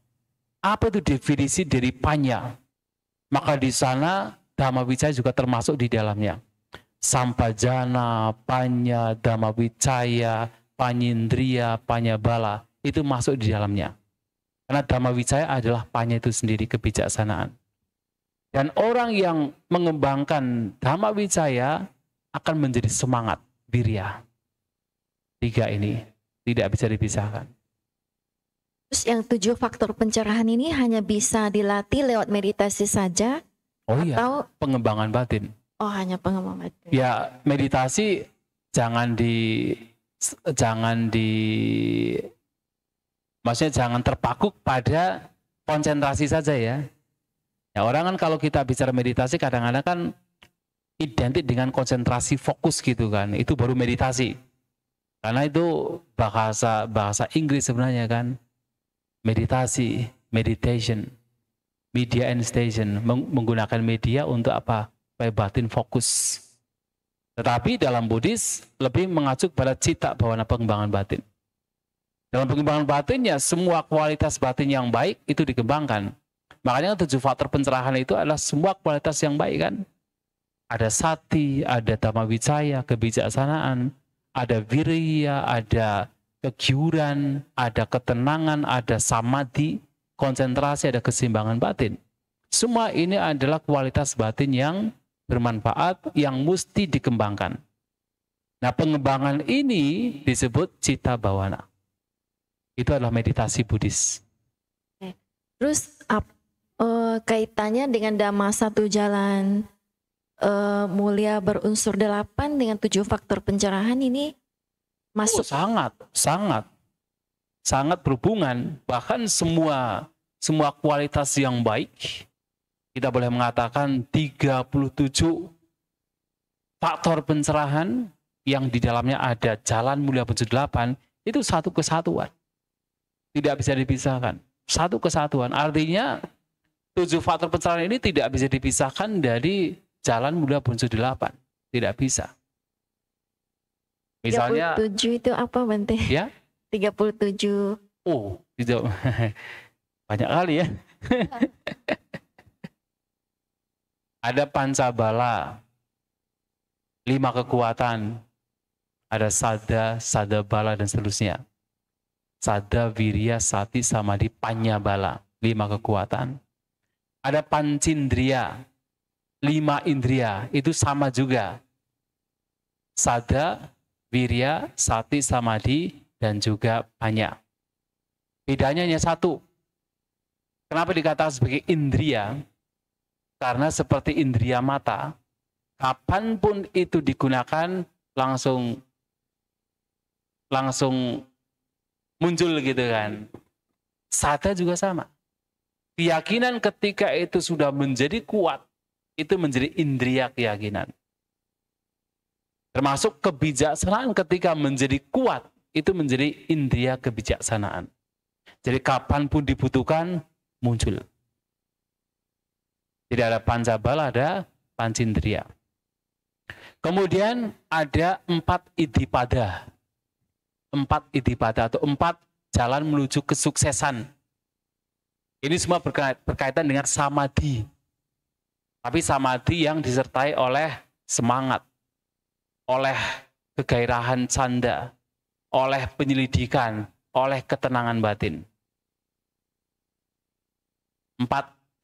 apa itu definisi dari panya? Maka di sana Dhamma Vicaya juga termasuk di dalamnya. Sampajana, panya, Dhamma Vicaya, panyindriya, panyabala, itu masuk di dalamnya. Karena Dhamma Vicaya adalah panya itu sendiri, kebijaksanaan. Dan orang yang mengembangkan Dhamma Vicaya akan menjadi semangat, wirya. 3 ini tidak bisa dipisahkan. Terus yang 7 faktor pencerahan ini hanya bisa dilatih lewat meditasi saja? Oh iya, atau pengembangan batin. oh hanya pengembangan batin? Ya, meditasi maksudnya jangan terpaku pada konsentrasi saja ya. Ya, orang kan kalau kita bicara meditasi kadang-kadang kan identik dengan konsentrasi fokus gitu kan. Itu baru meditasi. Karena itu bahasa Inggris sebenarnya kan. Meditasi, meditation, media and station, menggunakan media untuk apa? Supaya batin fokus. Tetapi dalam Buddhis lebih mengacu pada cita bawana pengembangan batin. Dalam pengembangan batinnya, semua kualitas batin yang baik itu dikembangkan. Makanya 7 faktor pencerahan itu adalah semua kualitas yang baik kan. Ada sati, ada dhamma wicaya, kebijaksanaan, ada virya, ada kegiuran, ada ketenangan, ada samadhi, konsentrasi, ada keseimbangan batin. Semua ini adalah kualitas batin yang bermanfaat, yang mesti dikembangkan. Nah, pengembangan ini disebut cita bawana. Itu adalah meditasi Buddhis. Terus kaitannya dengan Dhamma satu jalan mulia berunsur 8 dengan 7 faktor pencerahan ini masuk. Sangat berhubungan. Bahkan semua kualitas yang baik, kita boleh mengatakan 37 faktor pencerahan yang di dalamnya ada jalan mulia berunsur 8, itu satu kesatuan. Tidak bisa dipisahkan. Satu kesatuan. Artinya 7 faktor pencerahan ini tidak bisa dipisahkan dari jalan mulia berunsur 8. Tidak bisa. Misalnya 37 itu apa, Bante? Ya? 37. Oh, tidak. Banyak kali ya. Ada pancabala, 5 kekuatan. Ada sada bala, dan seterusnya. Sada, virya, sati, samadhi, panyabala, 5 kekuatan. Ada pancindriya, 5 indriya, itu sama juga. Sada, virya, sati, samadhi, dan juga panya. Bedanya hanya satu. Kenapa dikatakan sebagai indriya? Karena seperti indriya mata, kapanpun itu digunakan langsung muncul gitu kan. Sada juga sama. Keyakinan ketika itu sudah menjadi kuat, itu menjadi indriya keyakinan. Termasuk kebijaksanaan ketika menjadi kuat, itu menjadi indriya kebijaksanaan. Jadi kapanpun dibutuhkan, muncul. Jadi ada pancabala, ada pancindriya. Kemudian ada 4 iddhipada. 4 iddhipada atau 4 jalan menuju kesuksesan. Ini semua berkaitan dengan samadhi. Tapi samadhi yang disertai oleh semangat, oleh kegairahan canda, oleh penyelidikan, oleh ketenangan batin. 4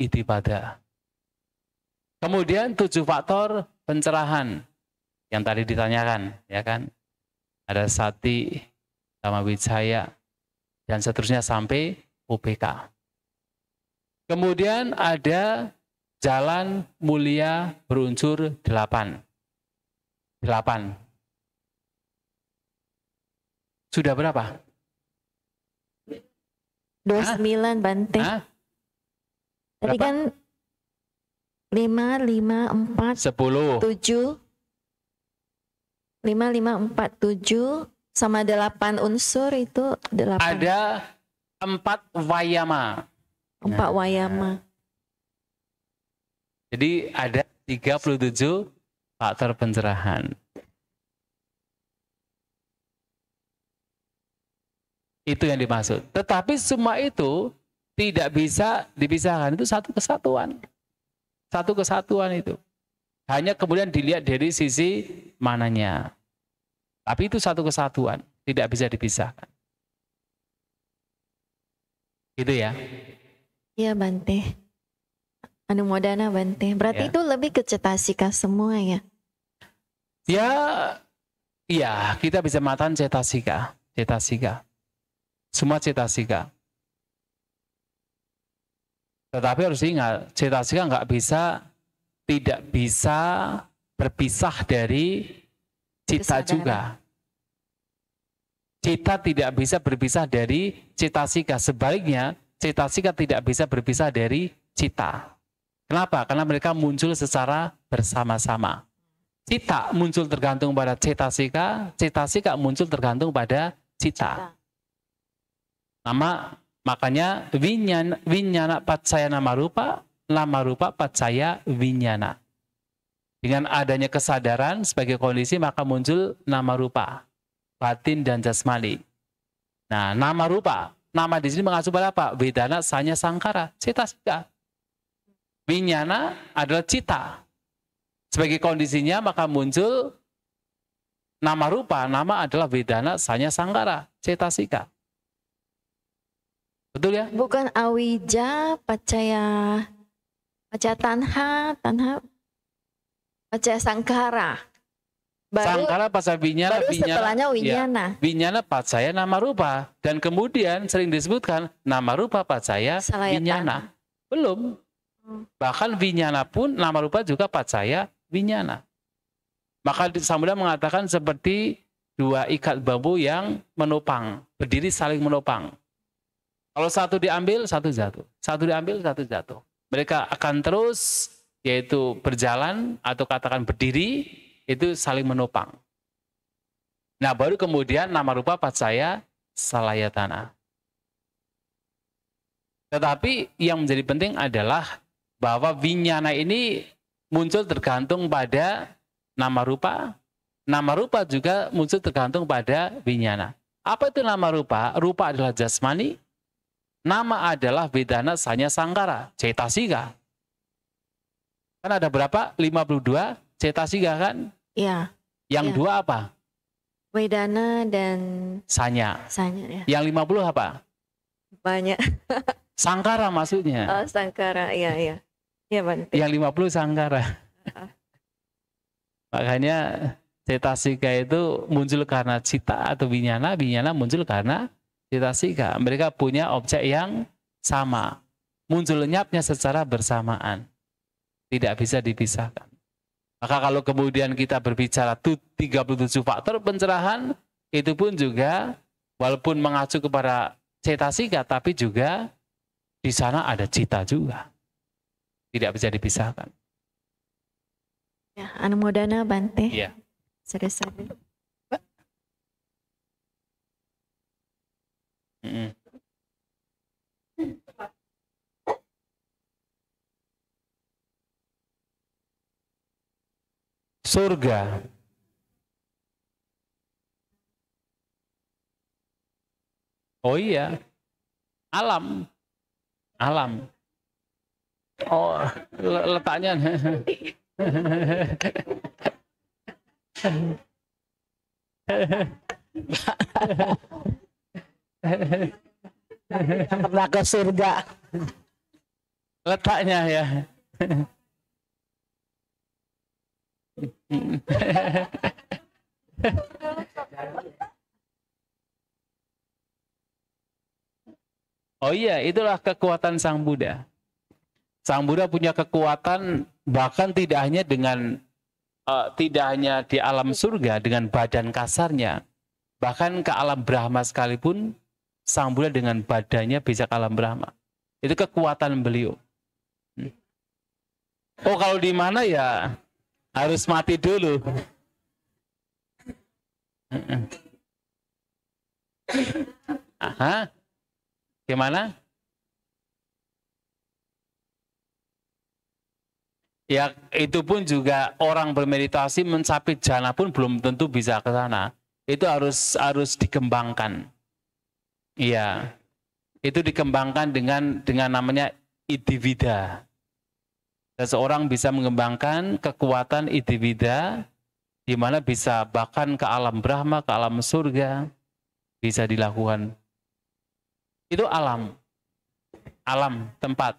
iddhipada. Kemudian 7 faktor pencerahan yang tadi ditanyakan, ya kan? Ada sati, dhamma wicaya, dan seterusnya sampai UPK. Kemudian ada jalan mulia berunsur 8. 8. Sudah berapa? 29, Bante. Hah? Tadi Berapa? kan 5, 5, 4, 10. 7. 5, 5, 4, 7 sama 8 unsur itu 8. Ada 4 vayama. 4 wayama. Jadi ada 37 faktor pencerahan. Itu yang dimaksud. Tetapi semua itu tidak bisa dipisahkan. Itu satu kesatuan. Satu kesatuan itu. Hanya kemudian dilihat dari sisi mananya. Tapi itu satu kesatuan. Tidak bisa dipisahkan. Gitu ya. Iya, Bante. Anumodana, Bante. Berarti Ya. itu lebih ke cetasika semua ya? Ya, iya, kita bisa mengatakan cetasika. Cetasika. Semua cetasika. Tetapi harus ingat, cetasika tidak bisa berpisah dari cita Kesadaran. juga. Cita tidak bisa berpisah dari cetasika. Sebaliknya, cetasika tidak bisa berpisah dari cita. Kenapa? Karena mereka muncul secara bersama-sama. Cita muncul tergantung pada cetasika, cetasika muncul tergantung pada cita. Makanya winyana pacaya nama rupa pacaya winyana. Dengan adanya kesadaran sebagai kondisi maka muncul nama rupa, batin dan jasmani. Nah, nama rupa, nama di sini mengacu pada apa? Vedana, sanya, sangkara, cetasika. Vinyana adalah cita. Sebagai kondisinya maka muncul nama rupa, nama adalah vedana, sanya, sangkara, cetasika. Betul ya? Bukan awija, pacaya tanha, pacaya sangkara. Baru, Sangkara pacaya vinyana, baru setelahnya winyana. Ya, vinyana pacaya nama rupa. Dan kemudian sering disebutkan nama rupa pacaya vinyana. Belum. Bahkan vinyana pun nama rupa juga pacaya vinyana. Maka Sambuddha mengatakan seperti dua ikat bambu yang menopang, berdiri saling menopang. Kalau satu diambil, satu jatuh. Satu diambil, satu jatuh. Mereka akan terus yaitu berjalan atau katakan berdiri, itu saling menopang. Nah, baru kemudian nama rupa pacaya salayatana. Tetapi yang menjadi penting adalah bahwa vinyana ini muncul tergantung pada nama rupa. Nama rupa juga muncul tergantung pada vinyana. Apa itu nama rupa? Rupa adalah jasmani. Nama adalah vedana, sanya, sangkara, cetasika. Kan ada berapa? 52 cetasika kan? Iya. Yang dua apa? Vedana dan Sanya. ya. Yang 50 apa? Banyak. Sangkara maksudnya. Oh, sangkara, iya. Iya, Bante. Yang 50 sangkara. Makanya cetasika itu muncul karena cita atau vinyana, vinyana muncul karena cetasika. Mereka punya objek yang sama. Muncul lenyapnya secara bersamaan. Tidak bisa dipisahkan. Maka kalau kemudian kita berbicara 37 faktor pencerahan, itu pun juga walaupun mengacu kepada cetasika, tapi juga di sana ada cita juga. Tidak bisa dipisahkan. Ya, anumodana Bante. Iya. Seri-seri. Surga. Oh iya. Alam. Alam. Oh, letaknya. Pernah ke surga. Letaknya ya. Oh iya, itulah kekuatan Sang Buddha. Sang Buddha punya kekuatan bahkan tidak hanya di alam surga dengan badan kasarnya, bahkan ke alam Brahma sekalipun Sang Buddha dengan badannya bisa ke alam Brahma. Itu kekuatan beliau. Oh, kalau di mana ya harus mati dulu. Aha. Gimana? Ya, itu pun juga orang bermeditasi mencapai jana pun belum tentu bisa ke sana. Itu harus dikembangkan. Iya. Itu dikembangkan dengan namanya iddhivida. Seseorang bisa mengembangkan kekuatan iddhivida di mana bisa bahkan ke alam Brahma, ke alam surga bisa dilakukan. Itu alam. Alam, tempat.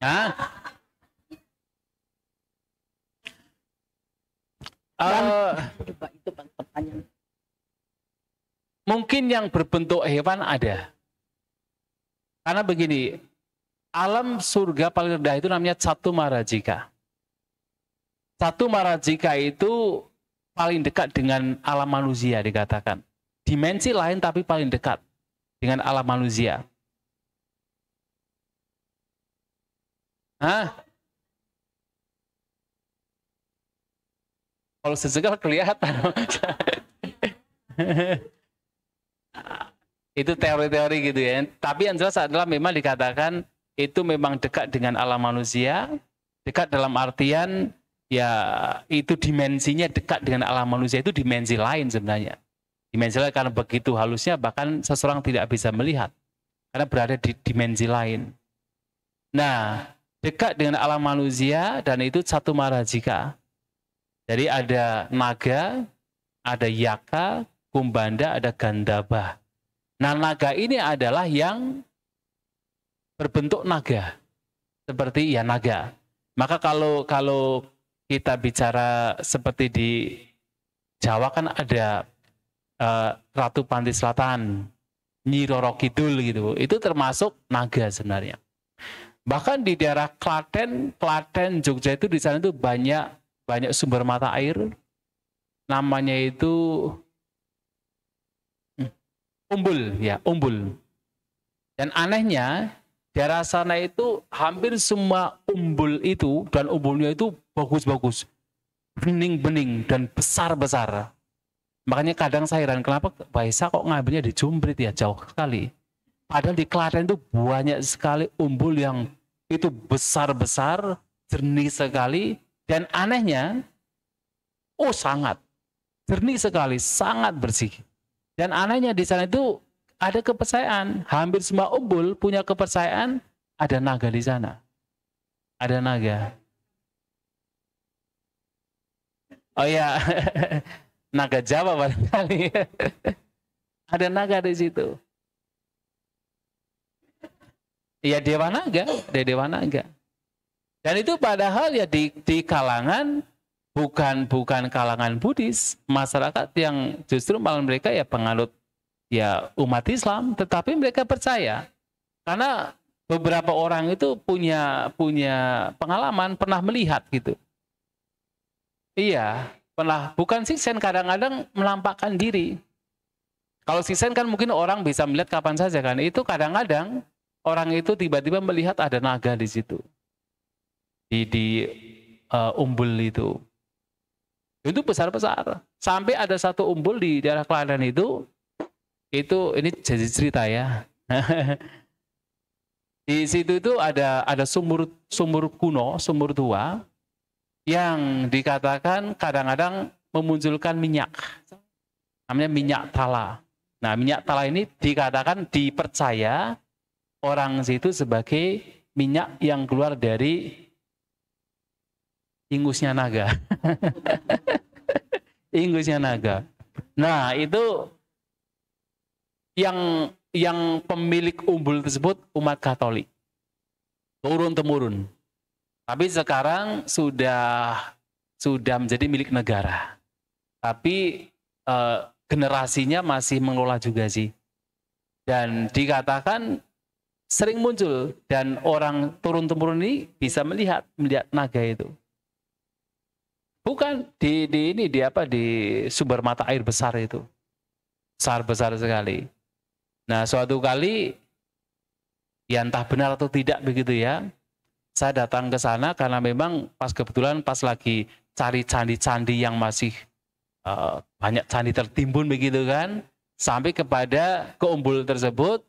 Nah, Itu pertanyaan. mungkin yang berbentuk hewan ada. Karena begini, alam surga paling rendah itu namanya Catu Marajika. Catu Marajika itu paling dekat dengan alam manusia dikatakan. Dimensi lain tapi paling dekat dengan alam manusia. Hah? Kalau sesekal kelihatan. Itu teori-teori gitu ya. Tapi yang jelas adalah memang dikatakan itu memang dekat dengan alam manusia Dekat dalam artian ya itu dimensinya dekat dengan alam manusia, itu dimensi lain sebenarnya. Dimensi lain karena begitu halusnya bahkan seseorang tidak bisa melihat karena berada di dimensi lain. Nah, dekat dengan alam manusia dan itu satu marajika. Jadi ada naga, ada yaka, kumbanda, ada gandaba. Nah, naga ini adalah yang berbentuk naga. Seperti ya naga. Maka kalau kita bicara seperti di Jawa kan ada Ratu Panti Selatan, Nyi Roro Kidul gitu. Itu termasuk naga sebenarnya. Bahkan di daerah Klaten, Jogja itu di sana itu banyak sumber mata air. Namanya itu umbul ya, umbul. Dan anehnya daerah sana itu hampir semua umbul itu dan umbulnya itu bagus-bagus, bening-bening dan besar-besar. Makanya kadang saya heran kenapa Pak Isa kok ngambilnya di Jumbrit ya, jauh sekali. Padahal di Klaten itu banyak sekali umbul yang itu besar-besar, jernih sekali, dan anehnya, sangat jernih sekali, sangat bersih. Dan anehnya di sana itu ada kepercayaan, hampir semua umbul punya kepercayaan ada naga di sana. Ada naga. Oh ya, naga Jawa barangkali. Ada naga di situ. Ya dewa naga. Dan itu padahal ya di kalangan bukan kalangan Buddhis, masyarakat yang justru malah mereka ya penganut ya umat Islam, tetapi mereka percaya karena beberapa orang itu punya pengalaman, pernah melihat gitu. Iya, pernah. Bukan siksen, kadang-kadang menampakkan diri. Kalau siksen kan mungkin orang bisa melihat kapan saja kan. Itu kadang-kadang orang itu tiba-tiba melihat ada naga di situ, di umbul itu besar-besar. Sampai ada satu umbul di daerah Klaten itu ini jadi cerita ya. Di situ itu ada sumur kuno, sumur tua yang dikatakan kadang-kadang memunculkan minyak. Namanya minyak tala. Nah, minyak tala ini dipercaya orang situ sebagai minyak yang keluar dari ingusnya naga. Ingusnya naga. Nah, itu yang pemilik umbul tersebut umat Katolik, turun-temurun. Tapi sekarang sudah menjadi milik negara. Tapi generasinya masih mengelola juga sih. Dan dikatakan sering muncul dan orang turun-temurun ini bisa melihat naga itu. Bukan di sumber mata air besar itu. Besar sekali. Nah, suatu kali, ya entah benar atau tidak begitu ya, saya datang ke sana karena memang kebetulan pas lagi cari candi-candi yang masih banyak candi tertimbun begitu kan, sampai kepada umbul tersebut.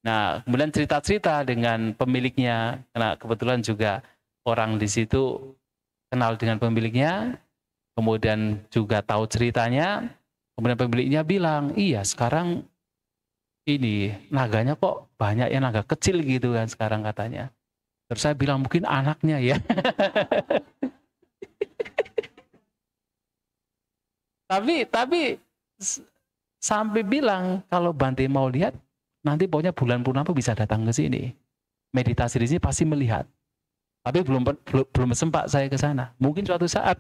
Nah, kemudian cerita-cerita dengan pemiliknya, karena kebetulan juga orang di situ kenal dengan pemiliknya, kemudian juga tahu ceritanya, kemudian pemiliknya bilang, iya sekarang ini naganya kok banyak ya, naga kecil gitu kan sekarang katanya. Terus saya bilang mungkin anaknya ya. tapi sampai bilang kalau Bante mau lihat nanti pokoknya bulan purnama bisa datang ke sini. Meditasi di sini pasti melihat. Tapi belum sempat saya ke sana. Mungkin suatu saat.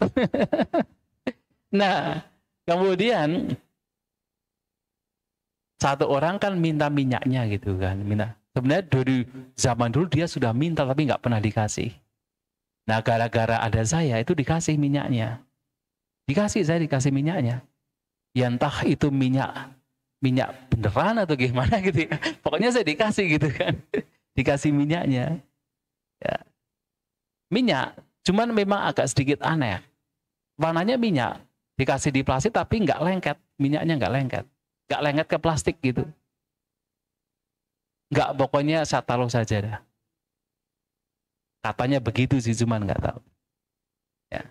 Nah, kemudian satu orang kan minta minyaknya gitu kan, sebenarnya dari zaman dulu dia sudah minta tapi nggak pernah dikasih. Nah, gara-gara ada saya itu dikasih minyaknya, saya dikasih minyaknya. Ya entah itu minyak beneran atau gimana gitu ya. Pokoknya saya dikasih gitu kan, dikasih minyaknya. Ya. Minyak, cuman memang agak sedikit aneh. Warnanya minyak, dikasih di plastik tapi nggak lengket, minyaknya nggak lengket ke plastik gitu. Nggak, pokoknya saya taruh saja dah. Katanya begitu sih, cuman nggak tahu. Ya.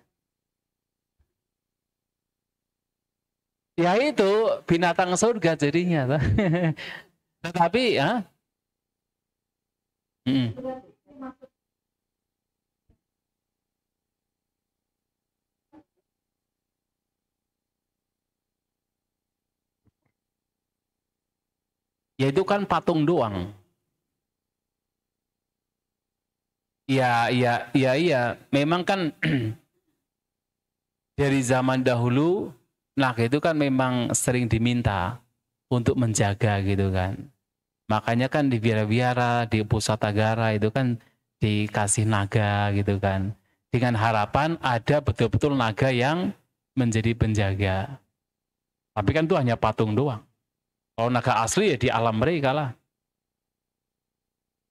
Ya itu binatang surga jadinya. Tetapi ya. Ya itu kan patung doang. Iya. Memang kan dari zaman dahulu, naga itu kan memang sering diminta untuk menjaga gitu kan. Makanya kan di biara-biara, di pusatagara itu kan dikasih naga gitu kan. Dengan harapan ada betul-betul naga yang menjadi penjaga. Tapi kan itu hanya patung doang. Kalau naga asli ya di alam mereka lah.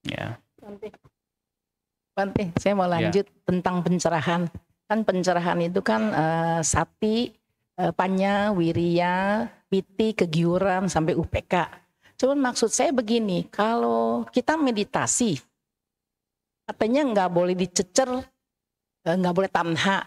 Ya. Bante, saya mau lanjut tentang pencerahan. Kan pencerahan itu kan sati, panya, wirya, piti, kegiuran, sampai UPK. Cuman maksud saya begini, kalau kita meditasi, katanya nggak boleh dicecer, nggak boleh tanha,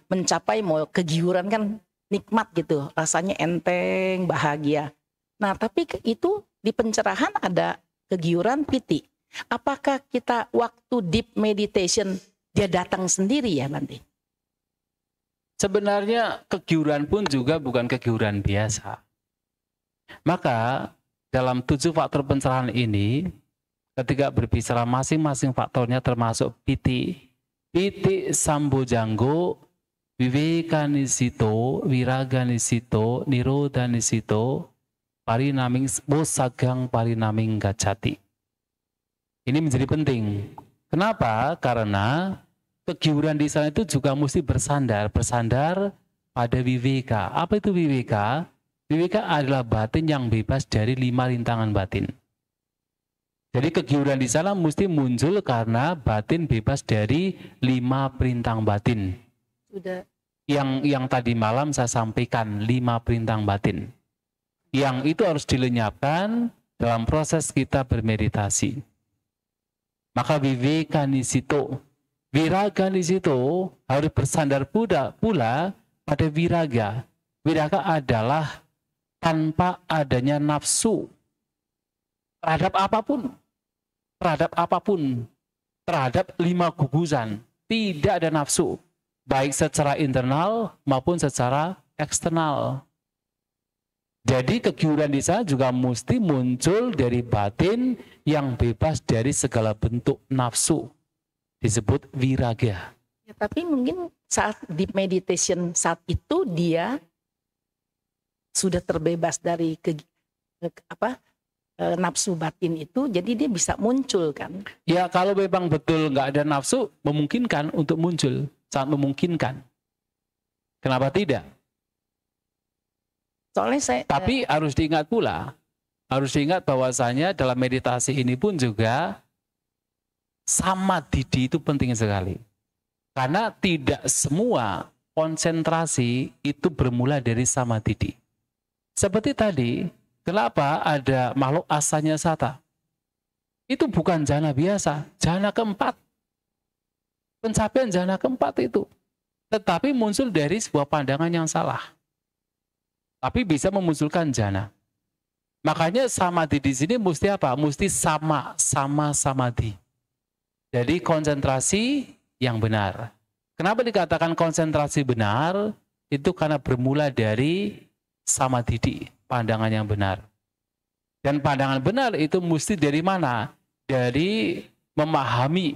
mencapai mau kegiuran kan nikmat gitu, rasanya enteng, bahagia. Nah tapi itu di pencerahan ada kegiuran piti. Apakah kita waktu deep meditation dia datang sendiri ya Bante? Sebenarnya kegiuran pun juga bukan kegiuran biasa. Maka dalam 7 faktor pencerahan ini, ketika berbicara masing-masing faktornya termasuk piti, sambojanggo, vivekanisito, viraganisito, nirodhanisito, parinaming bosagang parinaming gacati. Ini menjadi penting. Kenapa? Karena kegiuran di sana itu juga mesti bersandar pada viveka. Apa itu viveka? Viveka adalah batin yang bebas dari 5 rintangan batin. Jadi kegiuran di sana mesti muncul karena batin bebas dari 5 perintang batin. Sudah. Yang tadi malam saya sampaikan 5 perintang batin. Yang itu harus dilenyapkan dalam proses kita bermeditasi. Maka vivekanisito, viraganisito harus bersandar pula pada viraga. Viraga adalah tanpa adanya nafsu terhadap apapun, terhadap 5 gugusan, tidak ada nafsu, baik secara internal maupun secara eksternal. Jadi kegiuran di sana juga mesti muncul dari batin yang bebas dari segala bentuk nafsu, disebut viraga. Ya, tapi mungkin saat deep meditation saat itu dia sudah terbebas dari nafsu batin itu, jadi dia bisa muncul kan? Ya kalau memang betul nggak ada nafsu, memungkinkan untuk muncul, sangat memungkinkan. Kenapa tidak? Soalnya tapi harus diingat bahwasanya dalam meditasi ini pun juga samadhi itu penting sekali. Karena tidak semua konsentrasi itu bermula dari samadhi. Seperti tadi, kenapa ada makhluk asanya sata? Itu bukan jhana biasa, jhana keempat. Pencapaian jhana keempat itu. Tetapi muncul dari sebuah pandangan yang salah. Tapi bisa memunculkan jhana. Makanya samadhi di sini mesti apa? Mesti sama samadhi. Jadi konsentrasi yang benar. Kenapa dikatakan konsentrasi benar? Itu karena bermula dari samadhi, pandangan yang benar. Dan pandangan benar itu mesti dari mana? Dari memahami.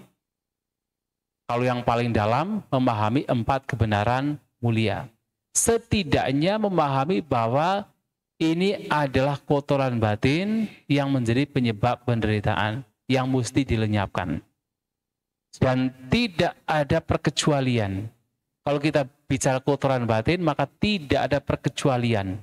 Kalau yang paling dalam, memahami 4 kebenaran mulia. Setidaknya memahami bahwa ini adalah kotoran batin yang menjadi penyebab penderitaan yang mesti dilenyapkan. Dan tidak ada perkecualian. Kalau kita bicara kotoran batin, maka tidak ada perkecualian.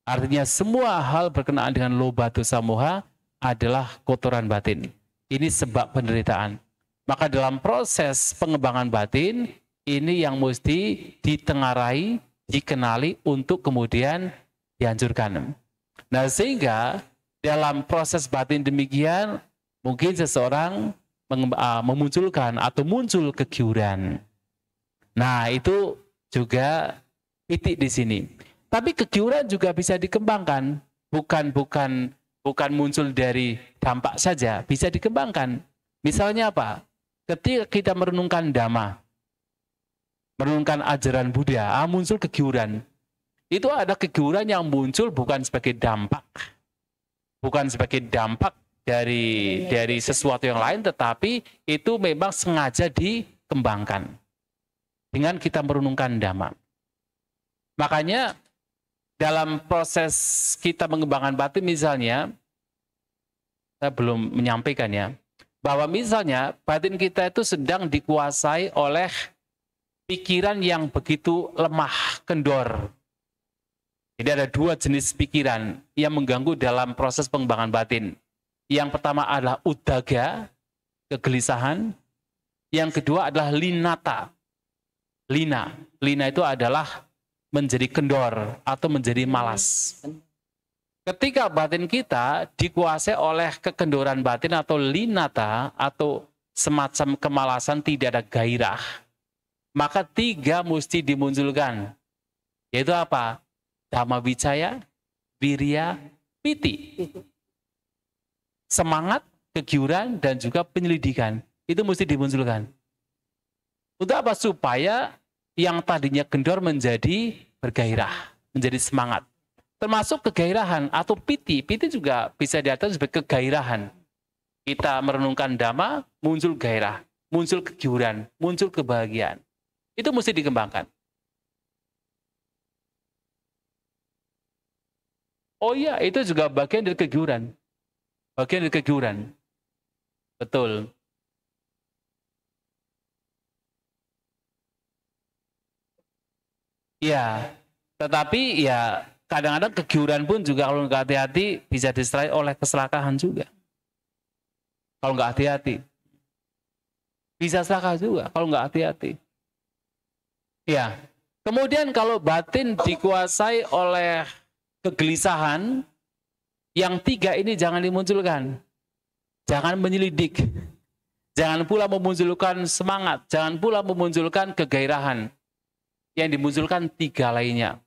Artinya semua hal berkenaan dengan loba dosa moha adalah kotoran batin. Ini sebab penderitaan. Maka dalam proses pengembangan batin, ini yang mesti ditengarai, dikenali untuk kemudian dihancurkan. Nah sehingga dalam proses batin demikian, mungkin seseorang memunculkan atau muncul kegiuran. Nah, itu juga titik di sini. Tapi kegiuran juga bisa dikembangkan, bukan muncul dari dampak saja, bisa dikembangkan. Misalnya apa? Ketika kita merenungkan Dhamma, merenungkan ajaran Buddha, muncul kegiuran. Itu ada kegiuran yang muncul bukan sebagai dampak, dari sesuatu yang lain, tetapi itu memang sengaja dikembangkan dengan kita merenungkan Dhamma. Makanya dalam proses kita mengembangkan batin, misalnya, saya belum menyampaikan ya, bahwa misalnya batin kita itu sedang dikuasai oleh pikiran yang begitu lemah, kendor. Jadi ada dua jenis pikiran yang mengganggu dalam proses pengembangan batin. Yang pertama adalah udaga, kegelisahan. Yang kedua adalah linata. Lina itu adalah menjadi kendor atau menjadi malas. Ketika batin kita dikuasai oleh kekendoran batin atau linata atau semacam kemalasan, tidak ada gairah, maka tiga mesti dimunculkan. Yaitu apa? Dhamma vicaya, wirya, piti. Semangat, kegiuran, dan juga penyelidikan. Itu mesti dimunculkan. Untuk apa? Supaya yang tadinya kendor menjadi bergairah, menjadi semangat. Termasuk kegairahan atau piti. Piti juga bisa diartikan sebagai kegairahan. Kita merenungkan Dhamma, muncul gairah, muncul kegiuran, muncul kebahagiaan. Itu mesti dikembangkan. Oh iya, itu juga bagian dari kegiuran. Bagian dari kegiuran. Betul. Ya, tetapi ya kadang-kadang kegiuran pun juga kalau nggak hati-hati bisa diserai oleh keserakahan juga. Kalau nggak hati-hati. Bisa serakah juga kalau nggak hati-hati. Ya, kemudian kalau batin dikuasai oleh kegelisahan, yang tiga ini jangan dimunculkan. Jangan menyelidik. Jangan pula memunculkan semangat. Jangan pula memunculkan kegairahan. Yang dimunculkan tiga lainnya.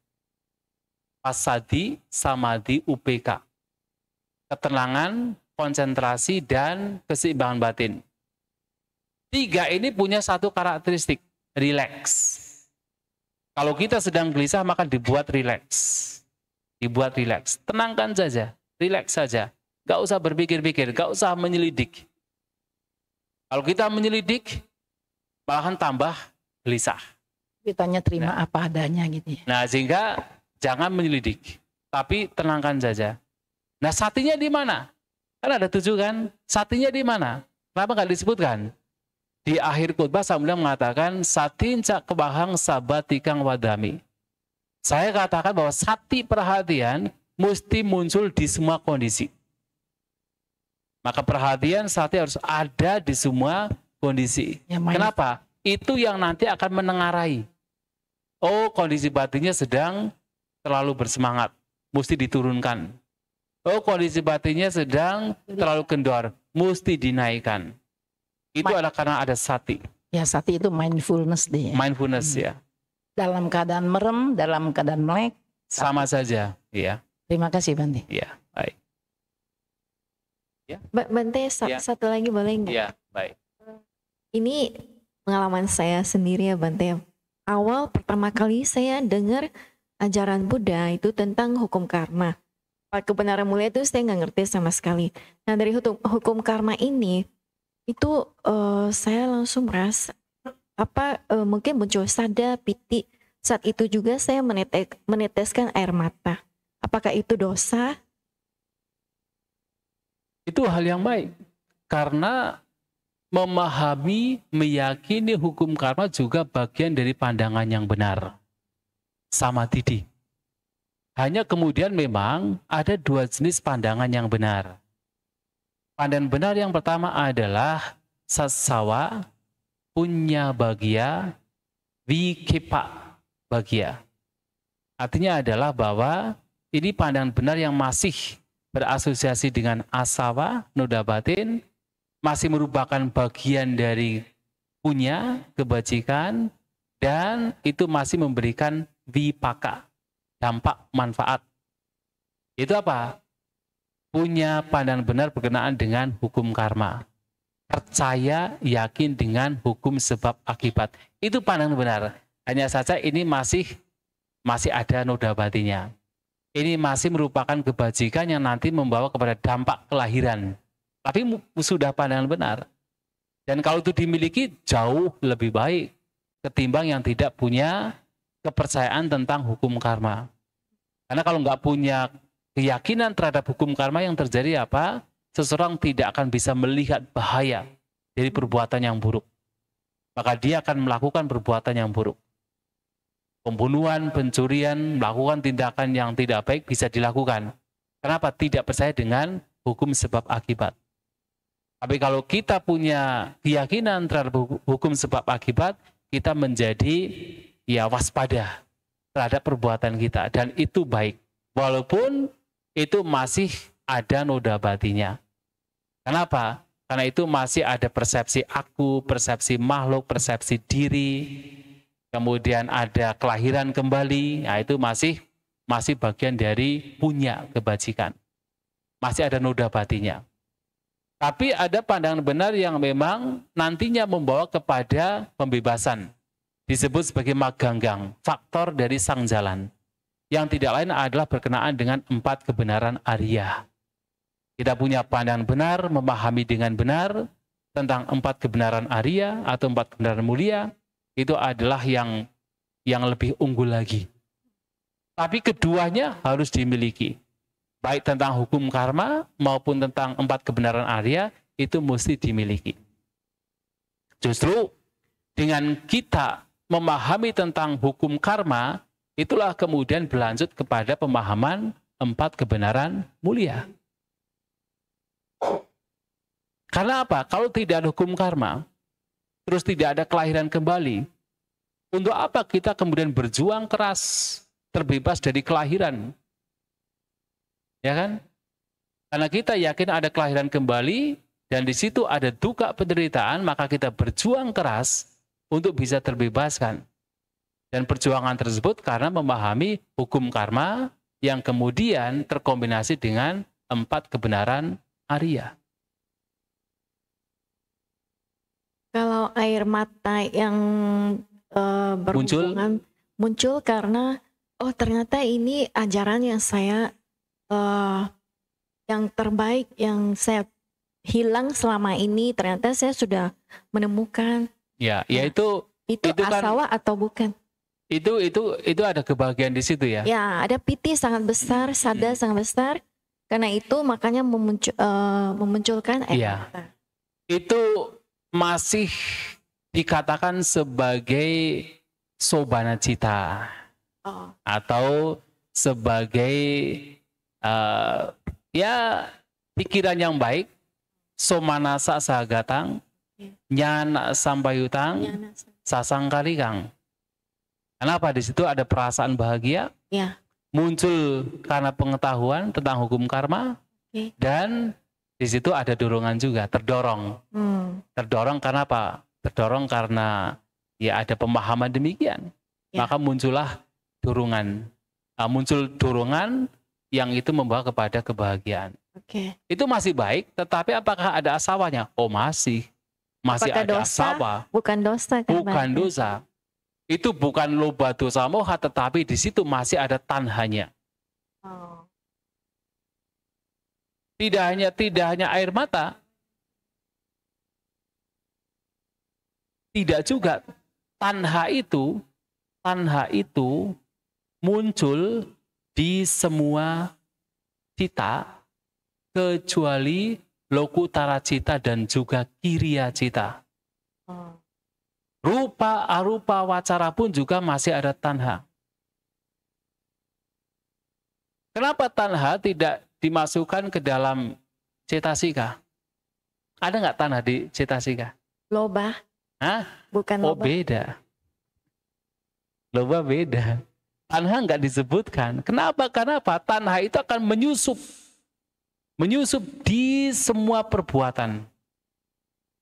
Passaddhi, samadhi, upeka. Ketenangan, konsentrasi, dan keseimbangan batin. Tiga ini punya satu karakteristik, rileks. Kalau kita sedang gelisah, maka dibuat rileks. Dibuat rileks. Tenangkan saja, rileks saja. Gak usah berpikir-pikir, gak usah menyelidik. Kalau kita menyelidik, malahan tambah gelisah. Kitanya terima apa adanya gitu ya. Nah, sehingga jangan menyelidik, tapi tenangkan saja. Nah, satinya di mana? Kan ada 7 kan? Satinya di mana? Kenapa nggak disebutkan? Di akhir khutbah saya mengatakan satinca kebahang sabatikang wadami. Saya katakan bahwa sati perhatian mesti muncul di semua kondisi. Maka perhatian sati harus ada di semua kondisi. Ya, kenapa? Itu yang nanti akan menengarai. Oh, kondisi batinnya sedang terlalu bersemangat, mesti diturunkan. Oh, kondisi batinnya sedang terlalu kendor, mesti dinaikkan. Itu adalah karena ada sati. Ya, sati itu mindfulness deh. Mindfulness ya. Dalam keadaan merem, dalam keadaan melek. Sama saja, ya. Terima kasih, Bante. Ya, baik. Ya. Bante, satu lagi boleh nggak? Ya, baik. Ini pengalaman saya sendiri ya, Bante. Awal pertama kali saya dengar ajaran Buddha itu tentang hukum karma. Kebenaran mulia itu saya nggak ngerti sama sekali. Nah, dari hukum karma ini, itu saya langsung merasa mungkin muncul sada, piti. Saat itu juga saya meneteskan air mata. Apakah itu dosa? Itu hal yang baik. Karena memahami, meyakini hukum karma juga bagian dari pandangan yang benar. Samadhi. Hanya kemudian memang ada 2 jenis pandangan yang benar. Pandangan benar yang pertama adalah sasawa, punya bagia, wikepa bagia. Artinya adalah bahwa ini pandangan benar yang masih berasosiasi dengan asawa, noda batin, masih merupakan bagian dari punya kebajikan, dan itu masih memberikan vipaka, dampak manfaat. Itu apa? Punya pandangan benar berkenaan dengan hukum karma. Percaya, yakin dengan hukum sebab akibat. Itu pandangan benar. Hanya saja ini masih ada noda batinnya. Ini masih merupakan kebajikan yang nanti membawa kepada dampak kelahiran. Tapi sudah pandangan benar. Dan kalau itu dimiliki jauh lebih baik ketimbang yang tidak punya kepercayaan tentang hukum karma. Karena kalau nggak punya keyakinan terhadap hukum karma, yang terjadi apa? Seseorang tidak akan bisa melihat bahaya dari perbuatan yang buruk. Maka dia akan melakukan perbuatan yang buruk. Pembunuhan, pencurian, melakukan tindakan yang tidak baik bisa dilakukan. Kenapa? Tidak percaya dengan hukum sebab akibat. Tapi kalau kita punya keyakinan terhadap hukum sebab akibat, kita menjadi waspada terhadap perbuatan kita. Dan itu baik. Walaupun itu masih ada noda batinnya. Kenapa? Karena itu masih ada persepsi aku, persepsi makhluk, persepsi diri, kemudian ada kelahiran kembali. Nah, itu masih bagian dari punya kebajikan. Masih ada noda batinnya. Tapi ada pandangan benar yang memang nantinya membawa kepada pembebasan. Disebut sebagai maganggang, faktor dari sang jalan. Yang tidak lain adalah berkenaan dengan 4 kebenaran Arya. Kita punya pandangan benar, memahami dengan benar tentang 4 kebenaran Arya atau 4 kebenaran mulia, itu adalah yang lebih unggul lagi. Tapi keduanya harus dimiliki. Baik tentang hukum karma maupun tentang 4 kebenaran Arya, itu mesti dimiliki. Justru dengan kita memahami tentang hukum karma, itulah kemudian berlanjut kepada pemahaman 4 kebenaran mulia. Karena apa? Kalau tidak ada hukum karma, terus tidak ada kelahiran kembali, untuk apa kita kemudian berjuang keras, terbebas dari kelahiran? Ya kan? Karena kita yakin ada kelahiran kembali, dan di situ ada duka penderitaan, maka kita berjuang keras untuk bisa terbebaskan. Dan perjuangan tersebut karena memahami hukum karma yang kemudian terkombinasi dengan 4 kebenaran Arya. Kalau air mata yang berhubungan muncul karena ternyata ini ajaran yang saya yang terbaik yang saya hilang selama ini, ternyata saya sudah menemukan. Ya, yaitu itu asawa kan, atau bukan? Itu ada kebahagiaan di situ ya. Ya, ada piti sangat besar, sada sangat besar. Karena itu makanya memunculkan air mata. Itu masih dikatakan sebagai sobana cita atau sebagai pikiran yang baik, somanasa sagatang, nyana sambayutang, sasangkalikang. Kenapa? Di situ ada perasaan bahagia, muncul karena pengetahuan tentang hukum karma, dan di situ ada dorongan juga, terdorong. Terdorong karena apa? Terdorong karena ada pemahaman demikian. Maka muncullah dorongan. Muncul dorongan yang itu membawa kepada kebahagiaan. Itu masih baik, tetapi apakah ada asawanya? Masih ada dosa, asawa. Bukan dosa kan? Bukan dosa. Itu bukan loba dosa moha, tetapi di situ masih ada tanhanya. Tidak hanya air mata. Tidak juga. Tanha itu muncul di semua cita kecuali lokutara cita dan juga kiriya cita. Rupa, arupa, wacara pun juga masih ada tanha. Kenapa tanha tidak dimasukkan ke dalam cetasika? Ada nggak tanha di cetasika? Loba. Hah? Bukan loba. Beda. Loba beda. Tanha nggak disebutkan. Kenapa? Karena apa? Tanha itu akan menyusup di semua perbuatan.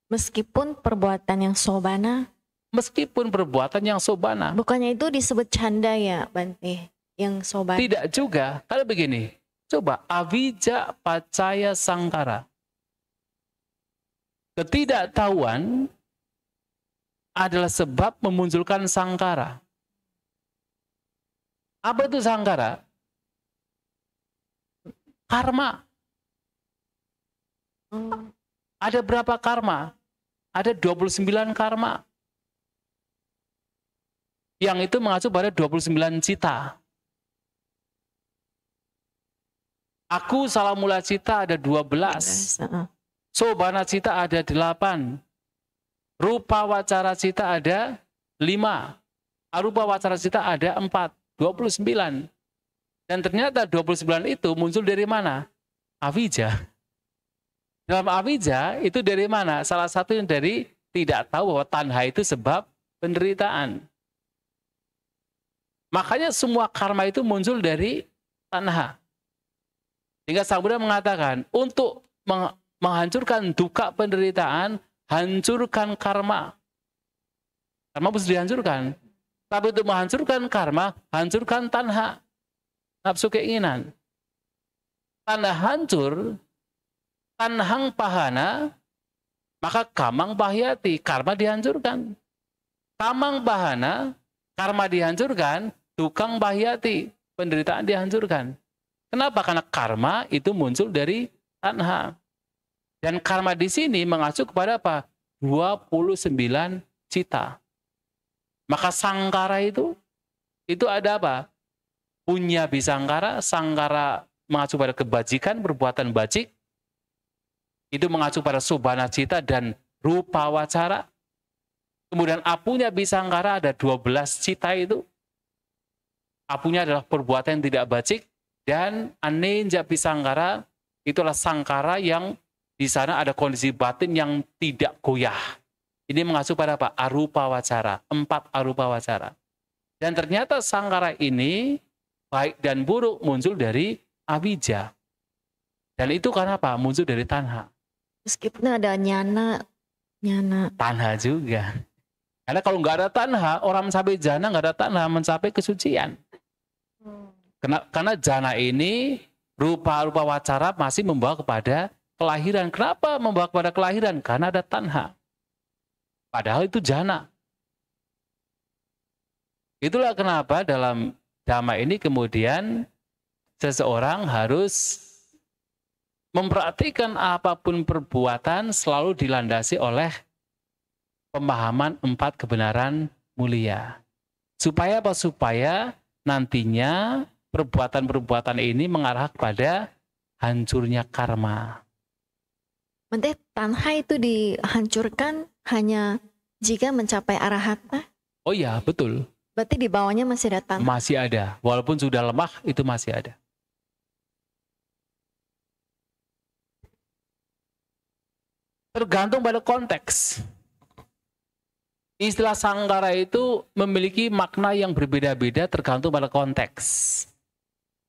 Meskipun perbuatan yang sobana, Meskipun perbuatan yang sobana. bukannya itu disebut canda ya Bante? Yang sobana. Tidak juga. Kalau begini, coba avijja pacaya sangkara. Ketidaktahuan adalah sebab memunculkan sangkara. Apa itu sangkara? Karma. Ada berapa karma? Ada 29 karma. Yang itu mengacu pada 29 cita. Aku salah mula cita ada 12. Sobana cita ada 8. Rupa wacara cita ada 5. Arupa wacara cita ada 4. 29. Dan ternyata 29 itu muncul dari mana? Avijja. Dalam avijja itu dari mana? Salah satu yang dari tidak tahu bahwa tanha itu sebab penderitaan. Makanya semua karma itu muncul dari tanha. Sehingga Sang Buddha mengatakan, untuk menghancurkan duka penderitaan, hancurkan karma. Karma harus dihancurkan. Tapi untuk menghancurkan karma, hancurkan tanha. Nafsu keinginan. Tanha hancur, tanhang pahana, maka kamang pahyati, karma dihancurkan. Kamang pahana, karma dihancurkan, tukang pahyati, penderitaan dihancurkan. Kenapa? Karena karma itu muncul dari tanha. Dan karma di sini mengacu kepada apa? 29 cita. Maka sangkara itu ada apa? Punya bisangkara, sangkara mengacu pada kebajikan, perbuatan bajik. Itu mengacu pada subhana cita dan rupa wacara. Kemudian apunya bisangkara ada 12 cita itu. Apunya adalah perbuatan yang tidak bajik. Dan anenja bisangkara itulah sangkara yang di sana ada kondisi batin yang tidak goyah. Ini mengacu pada apa? Arupa wacara. 4 arupa wacara. Dan ternyata sangkara ini baik dan buruk muncul dari avijja. Dan itu karena apa? Muncul dari tanha. Meskipun ada nyana. Tanha juga. Karena kalau nggak ada tanha, orang mencapai jana nggak ada tanha, mencapai kesucian. Karena jana ini rupa-rupa wacara masih membawa kepada kelahiran. Kenapa membawa kepada kelahiran? Karena ada tanha. Padahal itu jana. Itulah kenapa dalam dhamma ini kemudian seseorang harus memperhatikan apapun perbuatan selalu dilandasi oleh pemahaman 4 kebenaran mulia. Supaya apa? Supaya nantinya perbuatan-perbuatan ini mengarah kepada hancurnya karma. Bante, tanha itu dihancurkan hanya jika mencapai arahata? Oh ya, betul. Berarti di bawahnya masih ada tanha? Masih ada. Walaupun sudah lemah, itu masih ada. Tergantung pada konteks. Istilah sangkara itu memiliki makna yang berbeda-beda tergantung pada konteks.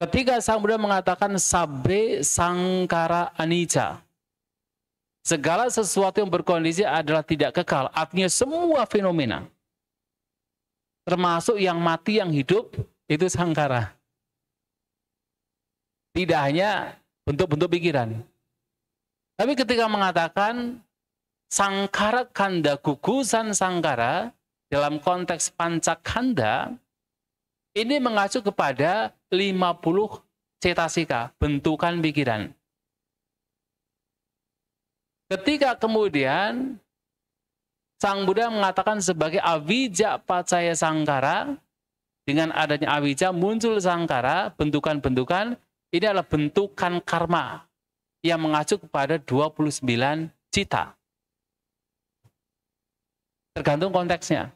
Ketika Sang Buddha mengatakan sabbe sangkara anicca, segala sesuatu yang berkondisi adalah tidak kekal, artinya semua fenomena, termasuk yang mati, yang hidup, itu sangkara. Tidak hanya bentuk-bentuk pikiran. Tapi ketika mengatakan sangkara kanda gugusan sangkara, dalam konteks pancakanda, ini mengacu kepada 50 cetasika, bentukan pikiran. Ketika kemudian Sang Buddha mengatakan sebagai avijja pacaya sangkara, dengan adanya avijja muncul sangkara, bentukan-bentukan, ini adalah bentukan karma yang mengacu kepada 29 cita. Tergantung konteksnya.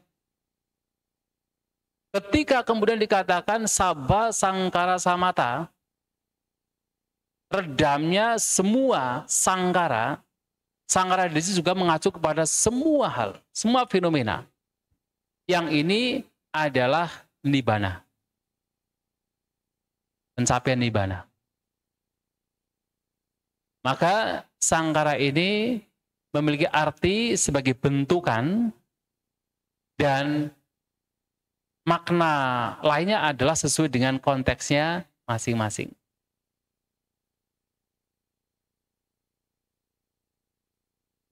Ketika kemudian dikatakan sabba sangkara samata, redamnya semua sangkara, sangkara di sini juga mengacu kepada semua hal, semua fenomena. Yang ini adalah nibbana. Pencapaian nibbana. Maka sangkara ini memiliki arti sebagai bentukan, dan makna lainnya adalah sesuai dengan konteksnya masing-masing.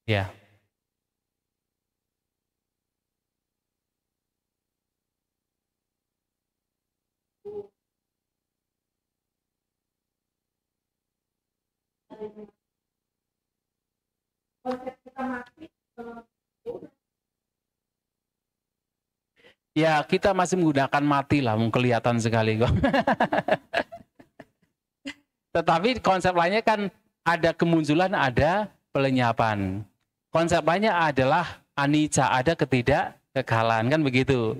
Ya. Ya, kita masih menggunakan mati lah, kelihatan sekali kok. Tetapi konsep lainnya kan ada kemunculan, ada pelenyapan. Konsep lainnya adalah anicca, ada ketidakkekalan, kan begitu.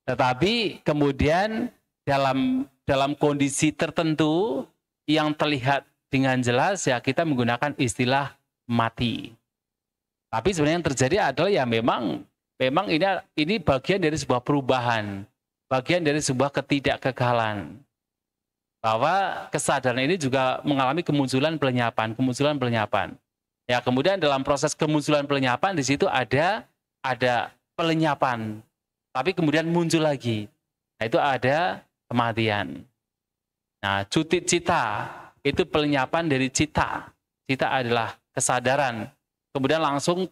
Tetapi kemudian dalam kondisi tertentu yang terlihat dengan jelas, ya kita menggunakan istilah mati. Tapi sebenarnya yang terjadi adalah ya memang ini bagian dari sebuah perubahan, bagian dari sebuah ketidakkekalan. Bahwa kesadaran ini juga mengalami kemunculan pelenyapan. Ya, kemudian dalam proses kemunculan pelenyapan di situ ada pelenyapan. Tapi kemudian muncul lagi. Nah, itu ada kematian. Nah, cuti cita itu pelenyapan dari cita. Cita adalah kesadaran. Kemudian langsung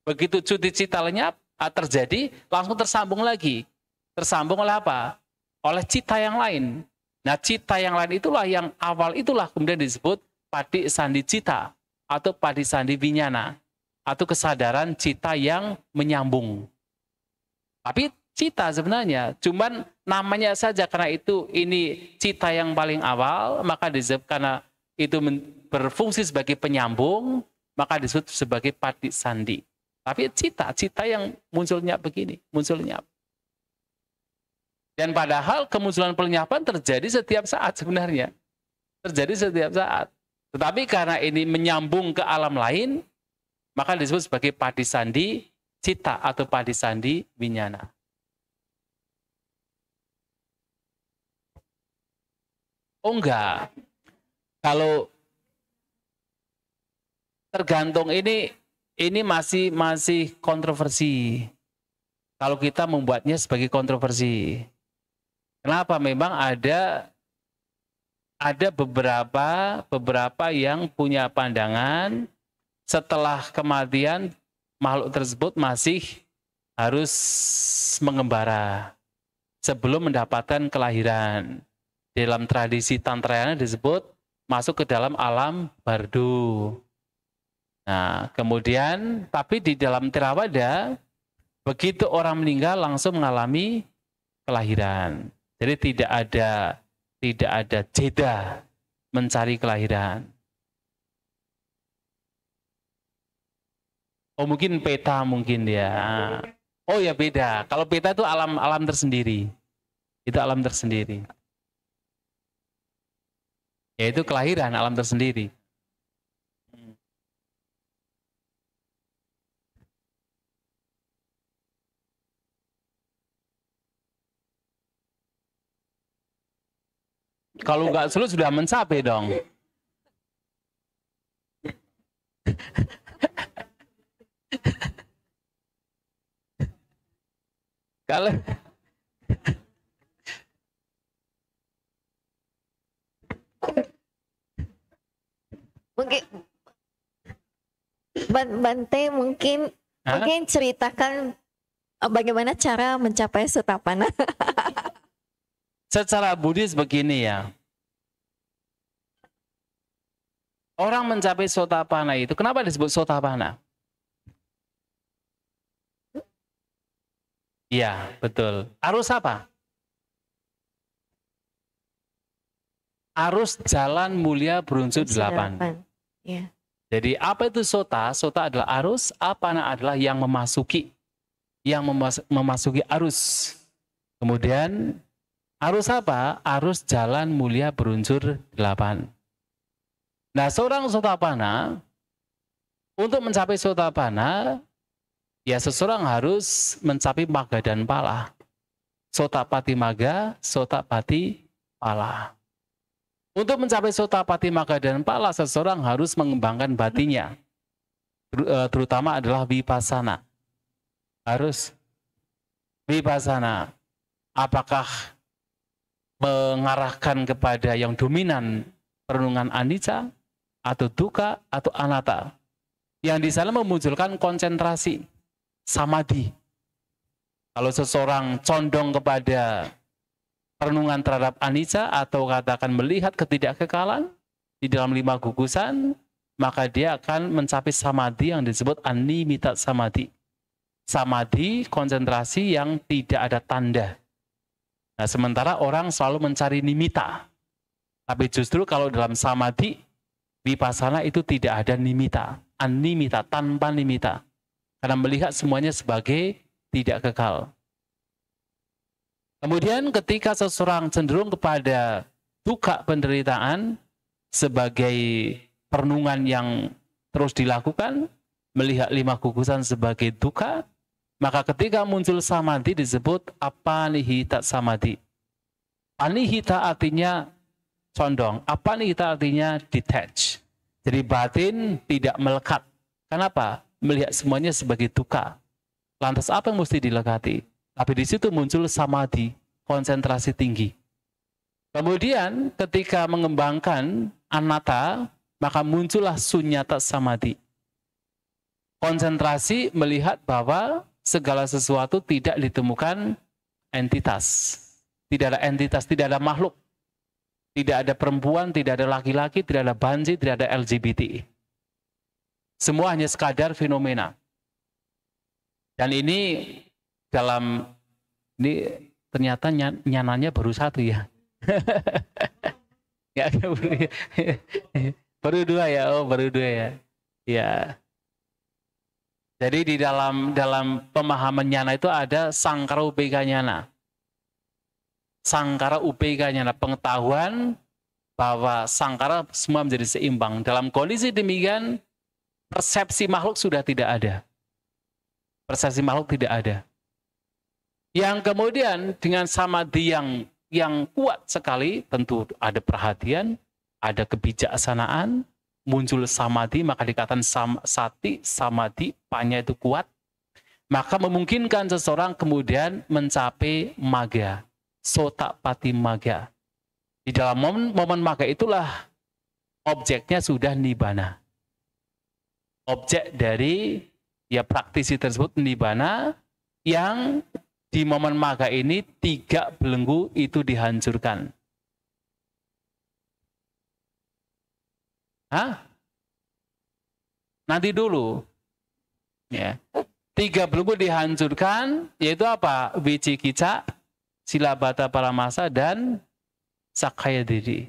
begitu cuti cita lenyap, terjadi, langsung tersambung lagi. Tersambung oleh apa? Oleh cita yang lain. Nah, cita yang lain itulah yang awal itulah kemudian disebut pati sandi cita atau pati sandi vinyana atau kesadaran cita yang menyambung. Tapi cita sebenarnya cuman namanya saja, karena ini cita yang paling awal, maka disebut karena itu berfungsi sebagai penyambung, maka disebut sebagai pati sandi. Tapi cita yang munculnya begini, munculnya. Dan padahal kemunculan pelenyapan terjadi setiap saat sebenarnya. Terjadi setiap saat. Tetapi karena ini menyambung ke alam lain, maka disebut sebagai pati sandi cita atau pati sandi vinyana. Oh enggak. Kalau tergantung ini masih kontroversi. Kalau kita membuatnya sebagai kontroversi. Kenapa? Memang ada beberapa yang punya pandangan setelah kematian makhluk tersebut masih harus mengembara sebelum mendapatkan kelahiran. Dalam tradisi tantrayana disebut masuk ke dalam alam bardo. Nah, kemudian tapi di dalam Theravada begitu orang meninggal langsung mengalami kelahiran. Jadi tidak ada jeda mencari kelahiran. Oh mungkin peta mungkin ya. Oh ya beda. Kalau peta itu alam tersendiri. Itu alam tersendiri. Yaitu kelahiran alam tersendiri. Kalau nggak sudah mencapai dong. Kalau mungkin Bante mungkin ceritakan bagaimana cara mencapai sotapana. Secara Buddhis begini ya. Orang mencapai sotapana itu, kenapa disebut sotapana? Iya, betul. Arus apa? Arus jalan mulia berunsur 8. Ya. Jadi apa itu sota? Sota adalah arus, apana adalah yang memasuki. Memasuki arus. Kemudian arus apa? Arus jalan mulia berunsur 8. Nah, seorang sotapana, untuk mencapai sotapana, ya seseorang harus mencapai magga dan pala. Sotapati magga, sotapati pala. Untuk mencapai sotapati magga dan pala, seseorang harus mengembangkan batinya. terutama adalah vipassana. Harus vipassana. Apakah mengarahkan kepada yang dominan perenungan anicca atau dukkha atau anatta? Yang di sana memunculkan konsentrasi, samadhi. Kalau seseorang condong kepada perenungan terhadap anicca atau katakan melihat ketidakkekalan di dalam 5 gugusan, maka dia akan mencapai samadhi yang disebut animita samadhi. Samadhi, konsentrasi yang tidak ada tanda. Nah, sementara orang selalu mencari nimita. Tapi justru kalau dalam samadhi, vipassana itu tidak ada nimita. Animita, tanpa nimita. Karena melihat semuanya sebagai tidak kekal. Kemudian ketika seseorang cenderung kepada dukkha penderitaan sebagai perenungan yang terus dilakukan, melihat 5 gugusan sebagai dukkha, maka ketika muncul samadhi disebut apanihita samadhi. Anihita artinya condong, apanihita artinya detach. Jadi batin tidak melekat. Kenapa? Melihat semuanya sebagai dukkha. Lantas apa yang mesti dilekati? Tapi di situ muncul samadhi, konsentrasi tinggi. Kemudian ketika mengembangkan anatta, maka muncullah sunyata samadhi. Konsentrasi melihat bahwa segala sesuatu tidak ditemukan entitas. Tidak ada entitas, tidak ada makhluk. Tidak ada perempuan, tidak ada laki-laki, tidak ada banci, tidak ada LGBT. Semua hanya sekadar fenomena. Dan ini ternyata nyananya baru 1 ya. Ya, baru 2 ya. Oh, baru 2 ya. Ya. Jadi di dalam pemahaman nyana itu ada sangkara upeka nyana. Sangkara upeka nyana, pengetahuan bahwa sangkara semua menjadi seimbang. Dalam kondisi demikian, persepsi makhluk sudah tidak ada. Persepsi makhluk tidak ada. Yang kemudian dengan samadhi yang kuat sekali, tentu ada perhatian, ada kebijaksanaan, muncul samadhi, maka dikatakan sati, samadhi, panya itu kuat, maka memungkinkan seseorang kemudian mencapai magga, sotapati magga. Di dalam momen magga itulah objeknya sudah nibbana. Objek dari praktisi tersebut nibbana, yang di momen magga ini 3 belenggu itu dihancurkan. Nanti dulu. Ya. 3 belenggu dihancurkan, yaitu apa? Wicikicca, Silabbata Paramasa, dan Sakkaya Ditthi.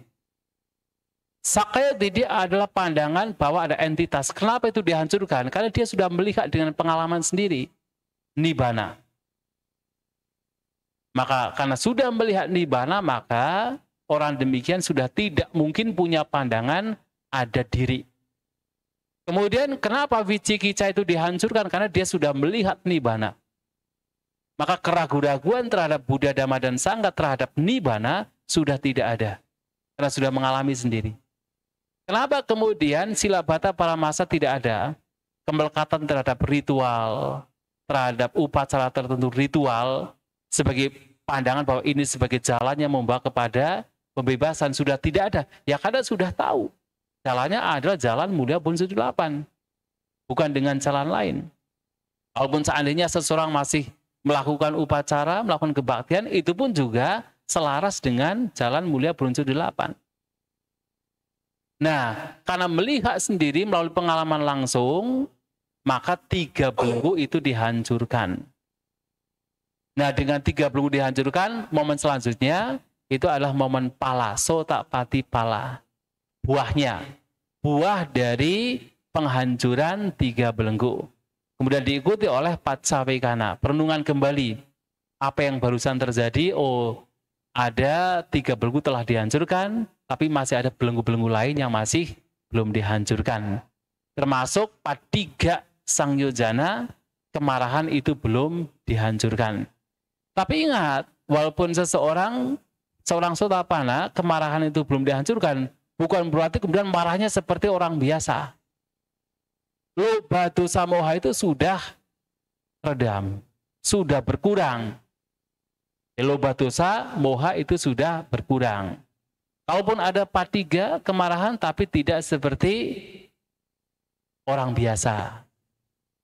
Sakkaya Ditthi adalah pandangan bahwa ada entitas. Kenapa itu dihancurkan? Karena dia sudah melihat dengan pengalaman sendiri. Nibbana. Maka karena sudah melihat nibbana, maka orang demikian sudah tidak mungkin punya pandangan ada diri. Kemudian kenapa wicikicca itu dihancurkan? Karena dia sudah melihat nibbana. Maka keraguan-raguan terhadap Buddha, Dhamma, dan Sangha terhadap nibbana sudah tidak ada. Karena sudah mengalami sendiri. Kenapa kemudian Silabbata Paramasa tidak ada? Kemelekatan terhadap ritual, terhadap upacara tertentu ritual, sebagai pandangan bahwa ini sebagai jalan yang membawa kepada pembebasan sudah tidak ada. Ya karena sudah tahu. Jalannya adalah jalan mulia Bhunshu 8. Bukan dengan jalan lain. Walaupun seandainya seseorang masih melakukan upacara, melakukan kebaktian, itu pun juga selaras dengan jalan mulia Bhunshu 8. Nah, karena melihat sendiri melalui pengalaman langsung, maka 3 belenggu itu dihancurkan. Nah, dengan 3 belenggu dihancurkan, momen selanjutnya itu adalah momen pala, sotapati pala. Buahnya, buah dari penghancuran 3 belenggu. Kemudian diikuti oleh paccavekkhana, perenungan kembali. Apa yang barusan terjadi? Oh, ada 3 belenggu telah dihancurkan, tapi masih ada belenggu-belenggu lain yang masih belum dihancurkan. Termasuk patiga sangyojana, kemarahan itu belum dihancurkan. Tapi ingat, walaupun seorang sotapanna, kemarahan itu belum dihancurkan, bukan berarti kemudian marahnya seperti orang biasa. Loba dosa moha itu sudah redam, sudah berkurang. Loba dosa moha itu sudah berkurang. Kalaupun ada patiga, kemarahan, tapi tidak seperti orang biasa.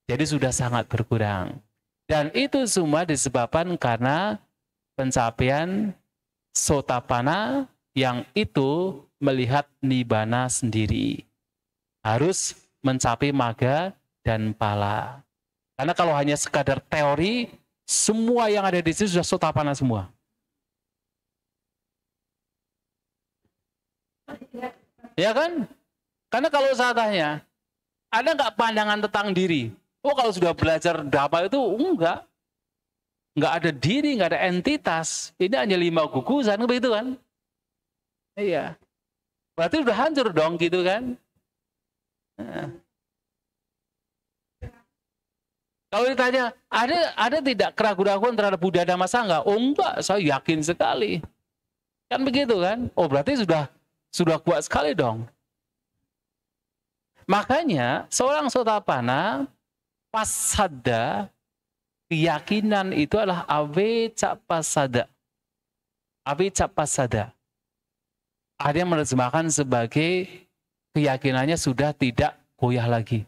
Jadi sudah sangat berkurang. Dan itu semua disebabkan karena pencapaian sotapana yang itu melihat nibbana sendiri. Harus mencapai maga dan pala. Karena kalau hanya sekadar teori, semua yang ada di situ sudah sotapana semua. Ya kan? Karena kalau saya tanya, ada nggak pandangan tentang diri? Oh, kalau sudah belajar dhamma itu enggak. Enggak ada diri, enggak ada entitas. Ini hanya 5 gugusan, begitu kan? Iya. Berarti udah hancur dong gitu kan? Nah. Kalau ditanya, ada tidak keraguan-keraguan terhadap Buddha Dhamma Sangha? Oh enggak, saya yakin sekali. Kan begitu kan? Oh berarti sudah kuat sekali dong. Makanya seorang Sotapanna pasada, keyakinan itu adalah avecca pasada. Avecca pasada. Ada yang menerjemahkan sebagai keyakinannya sudah tidak goyah lagi.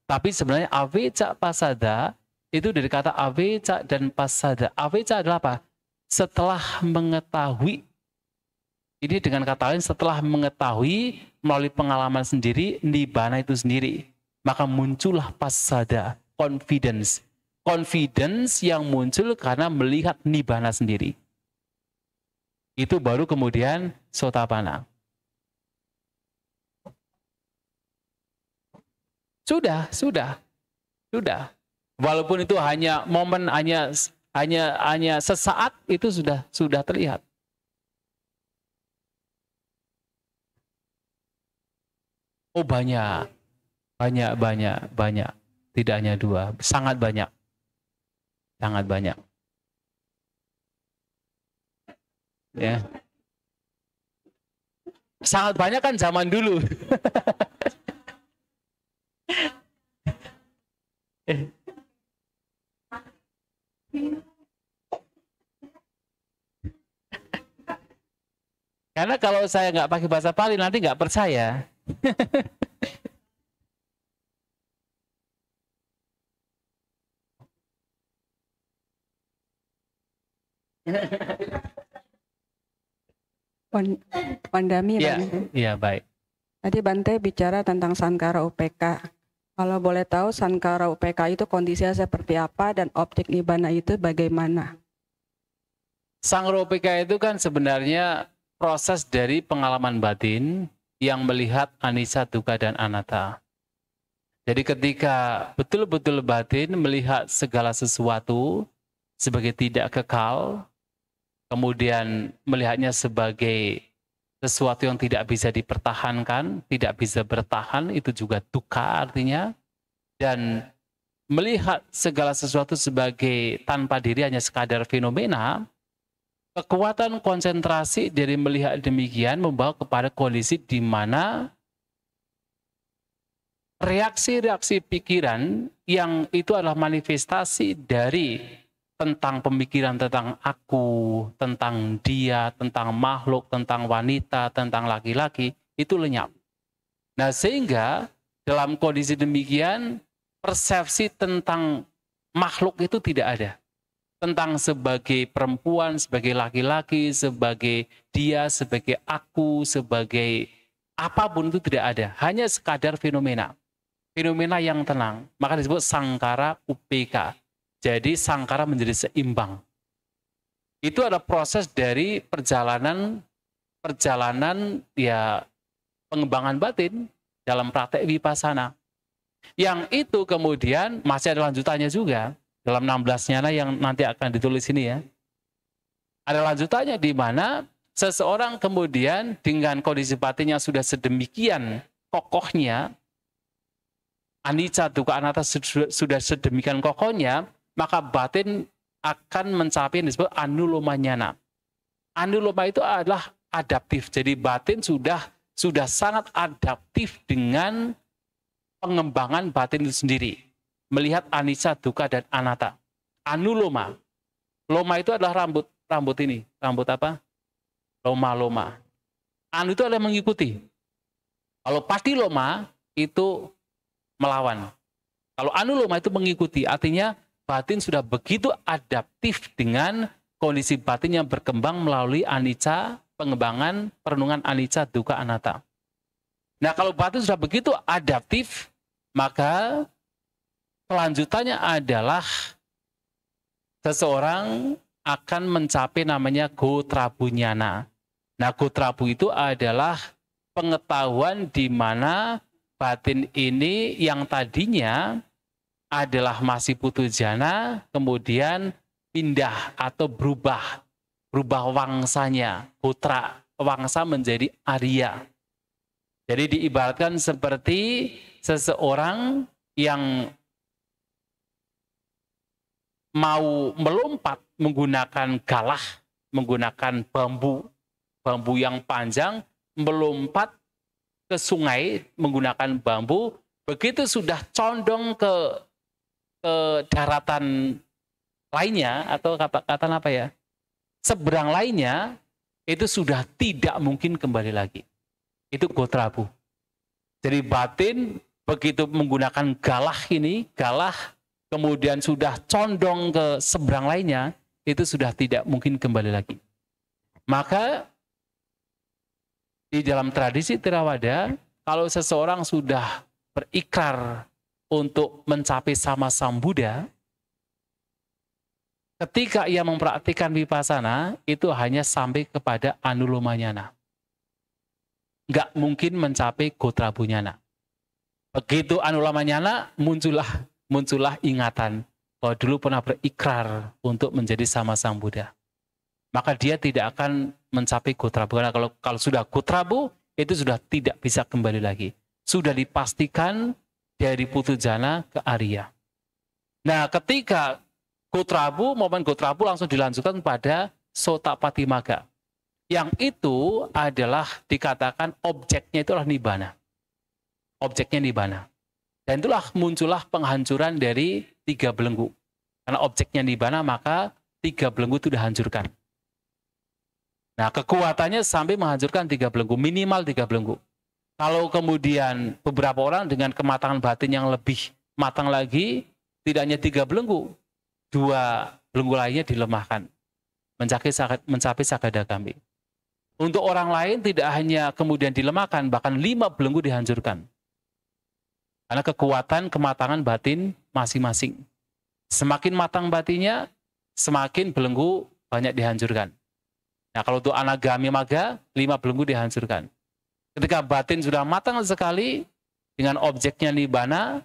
Tapi sebenarnya avecca pasada itu dari kata avecca dan pasada. Avecca adalah apa? Setelah mengetahui. Ini dengan kata lain, setelah mengetahui melalui pengalaman sendiri, nibbana itu sendiri. Maka muncullah pasada, confidence. Confidence yang muncul karena melihat nibbana sendiri. Itu baru kemudian sotapanna. Sudah. Walaupun itu hanya momen, hanya sesaat, itu sudah terlihat. Oh banyak. Tidak hanya 2, sangat banyak. Sangat banyak. Ya. Sangat banyak kan zaman dulu. Karena kalau saya nggak pakai bahasa Pali nanti nggak percaya. Pandami, Iya, baik. Tadi Bante bicara tentang Sankara UPK. Kalau boleh tahu Sankara UPK itu kondisinya seperti apa dan objek nibbana itu bagaimana? Sankara UPK itu kan sebenarnya proses dari pengalaman batin yang melihat anicca, dukkha, dan anatta. Jadi ketika betul-betul batin melihat segala sesuatu sebagai tidak kekal, kemudian melihatnya sebagai sesuatu yang tidak bisa dipertahankan, tidak bisa bertahan, itu juga dukkha artinya. Dan melihat segala sesuatu sebagai tanpa diri hanya sekadar fenomena, kekuatan konsentrasi dari melihat demikian membawa kepada kondisi di mana reaksi-reaksi pikiran yang itu adalah manifestasi dari tentang pemikiran tentang aku, tentang dia, tentang makhluk, tentang wanita, tentang laki-laki, itu lenyap. Nah sehingga dalam kondisi demikian, persepsi tentang makhluk itu tidak ada. Tentang sebagai perempuan, sebagai laki-laki, sebagai dia, sebagai aku, sebagai apapun itu tidak ada. Hanya sekadar fenomena. Fenomena yang tenang. Maka disebut Sankara UPK. Jadi Sankara menjadi seimbang. Itu ada proses dari perjalanan ya pengembangan batin dalam praktek vipassana. Yang itu kemudian masih ada lanjutannya juga dalam 16 nyana yang nanti akan ditulis ini ya. Ada lanjutannya di mana seseorang kemudian dengan kondisi batin yang sudah sedemikian kokohnya, anicca, dukkha, anatta sudah sedemikian kokohnya, maka batin akan mencapai yang disebut anuloma nyana. Anuloma itu adalah adaptif. Jadi batin sudah sangat adaptif dengan pengembangan batin itu sendiri. Melihat anicca, dukkha, dan anatta. Anuloma. Loma itu adalah rambut ini. Rambut apa? Loma. Anu itu adalah mengikuti. Kalau patiloma itu melawan. Kalau anuloma itu mengikuti. Artinya batin sudah begitu adaptif dengan kondisi batin yang berkembang melalui anicca, pengembangan perenungan anicca, dukkha, anatta. Nah, kalau batin sudah begitu adaptif, maka kelanjutannya adalah seseorang akan mencapai namanya gotrabu nyana. Nah, gotrabu itu adalah pengetahuan di mana batin ini yang tadinya adalah masih putujana, kemudian pindah atau berubah wangsanya, gotra wangsa menjadi Arya. Jadi diibaratkan seperti seseorang yang mau melompat menggunakan galah, menggunakan bambu yang panjang, melompat ke sungai menggunakan bambu, begitu sudah condong ke daratan lainnya, atau kata apa ya, seberang lainnya, itu sudah tidak mungkin kembali lagi. Itu gotrabu. Jadi batin begitu menggunakan galah, kemudian sudah condong ke seberang lainnya, itu sudah tidak mungkin kembali lagi. Maka di dalam tradisi Theravada, kalau seseorang sudah berikrar untuk mencapai sama Sang Buddha, ketika ia mempraktikkan vipassana, itu hanya sampai kepada anuloma nyana. Nggak mungkin mencapai gotrabu nyana. Begitu anuloma nyana, muncullah ingatan bahwa dulu pernah berikrar untuk menjadi sama Sang Buddha. Maka dia tidak akan mencapai gotrabu. Karena kalau sudah gotrabu, itu sudah tidak bisa kembali lagi. Sudah dipastikan dari putujana ke Arya. Nah, ketika momen gotrabu langsung dilanjutkan pada Sotapattimaga. Yang itu adalah dikatakan objeknya itu adalah nibbana. Objeknya nibbana. Dan itulah muncullah penghancuran dari 3 belenggu. Karena objeknya nibbana, maka 3 belenggu itu dihancurkan. Nah, kekuatannya sampai menghancurkan 3 belenggu, minimal 3 belenggu. Kalau kemudian beberapa orang dengan kematangan batin yang lebih matang lagi, tidak hanya 3 belenggu, 2 belenggu lainnya dilemahkan, mencapai Sakadagami. Untuk orang lain tidak hanya kemudian dilemahkan, bahkan 5 belenggu dihancurkan. Karena kekuatan kematangan batin masing-masing. Semakin matang batinnya, semakin belenggu banyak dihancurkan. Nah, kalau untuk Anagami Maga, 5 belenggu dihancurkan. Ketika batin sudah matang sekali, dengan objeknya nibbana,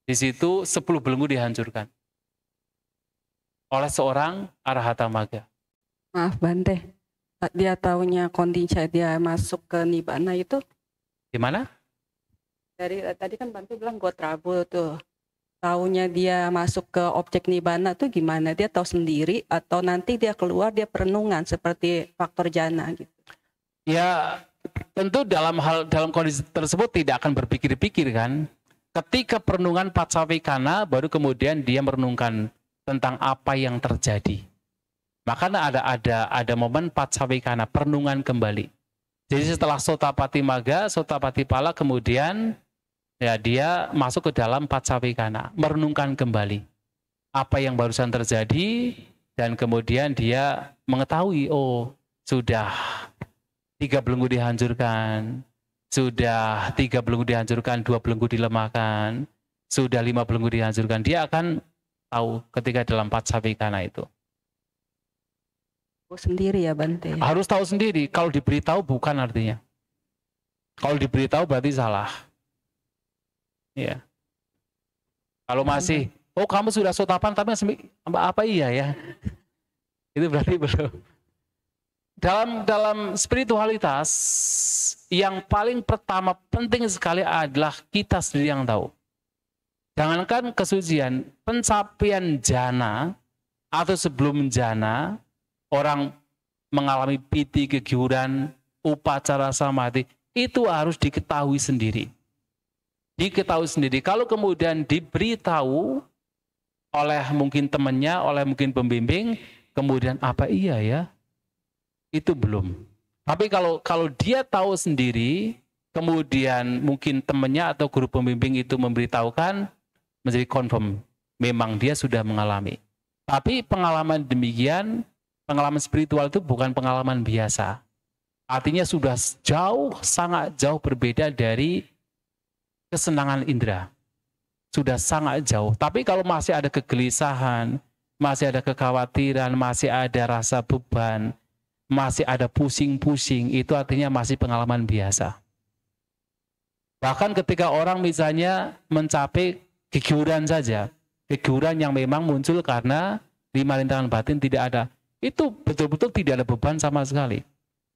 di situ 10 belenggu dihancurkan oleh seorang Arahata Maga. Maaf Bante, dia taunya kondisi dia masuk ke nibbana itu gimana? Dari tadi kan Bante bilang gotrabu tuh. Taunya dia masuk ke objek nibbana tuh gimana? Dia tahu sendiri atau nanti dia keluar dia perenungan seperti faktor jana gitu. Ya, tentu dalam kondisi tersebut tidak akan berpikir-pikir kan. Ketika perenungan Paccavekkhana baru kemudian dia merenungkan tentang apa yang terjadi. Makanya ada momen Paccavekkhana, perenungan kembali. Jadi setelah Sotapattimaga, Sotapattipala, kemudian ya dia masuk ke dalam Paccavekkhana, merenungkan kembali apa yang barusan terjadi, dan kemudian dia mengetahui, oh sudah 3 belenggu dihancurkan, sudah 3 belenggu dihancurkan, 2 belenggu dilemahkan, sudah 5 belenggu dihancurkan. Dia akan tahu ketika dalam Paccavekkhana itu. Sendiri ya Bante. Harus tahu sendiri. Kalau diberitahu bukan artinya. Kalau diberitahu berarti salah. Ya. Kalau masih, oh kamu sudah sotapan tapi apa iya ya? Itu berarti belum. Dalam spiritualitas yang paling pertama penting sekali adalah kita sendiri yang tahu. Jangankan kesucian, pencapaian jana atau sebelum jana, orang mengalami piti, kegiuran, upacara samadhi, itu harus diketahui sendiri. diketahui sendiri. Kalau kemudian diberitahu oleh mungkin temannya, oleh mungkin pembimbing, kemudian apa iya ya? Itu belum. Tapi kalau dia tahu sendiri, kemudian mungkin temannya atau guru pembimbing itu memberitahukan, menjadi confirm. Memang dia sudah mengalami. Tapi pengalaman demikian, pengalaman spiritual itu bukan pengalaman biasa. Artinya sudah jauh, sangat jauh berbeda dari kesenangan indera. Sudah sangat jauh. Tapi kalau masih ada kegelisahan, masih ada kekhawatiran, masih ada rasa beban, masih ada pusing-pusing, itu artinya masih pengalaman biasa. Bahkan ketika orang misalnya mencapai kegiuran saja, kegiuran yang memang muncul karena 5 rintangan batin tidak ada, itu betul-betul tidak ada beban sama sekali.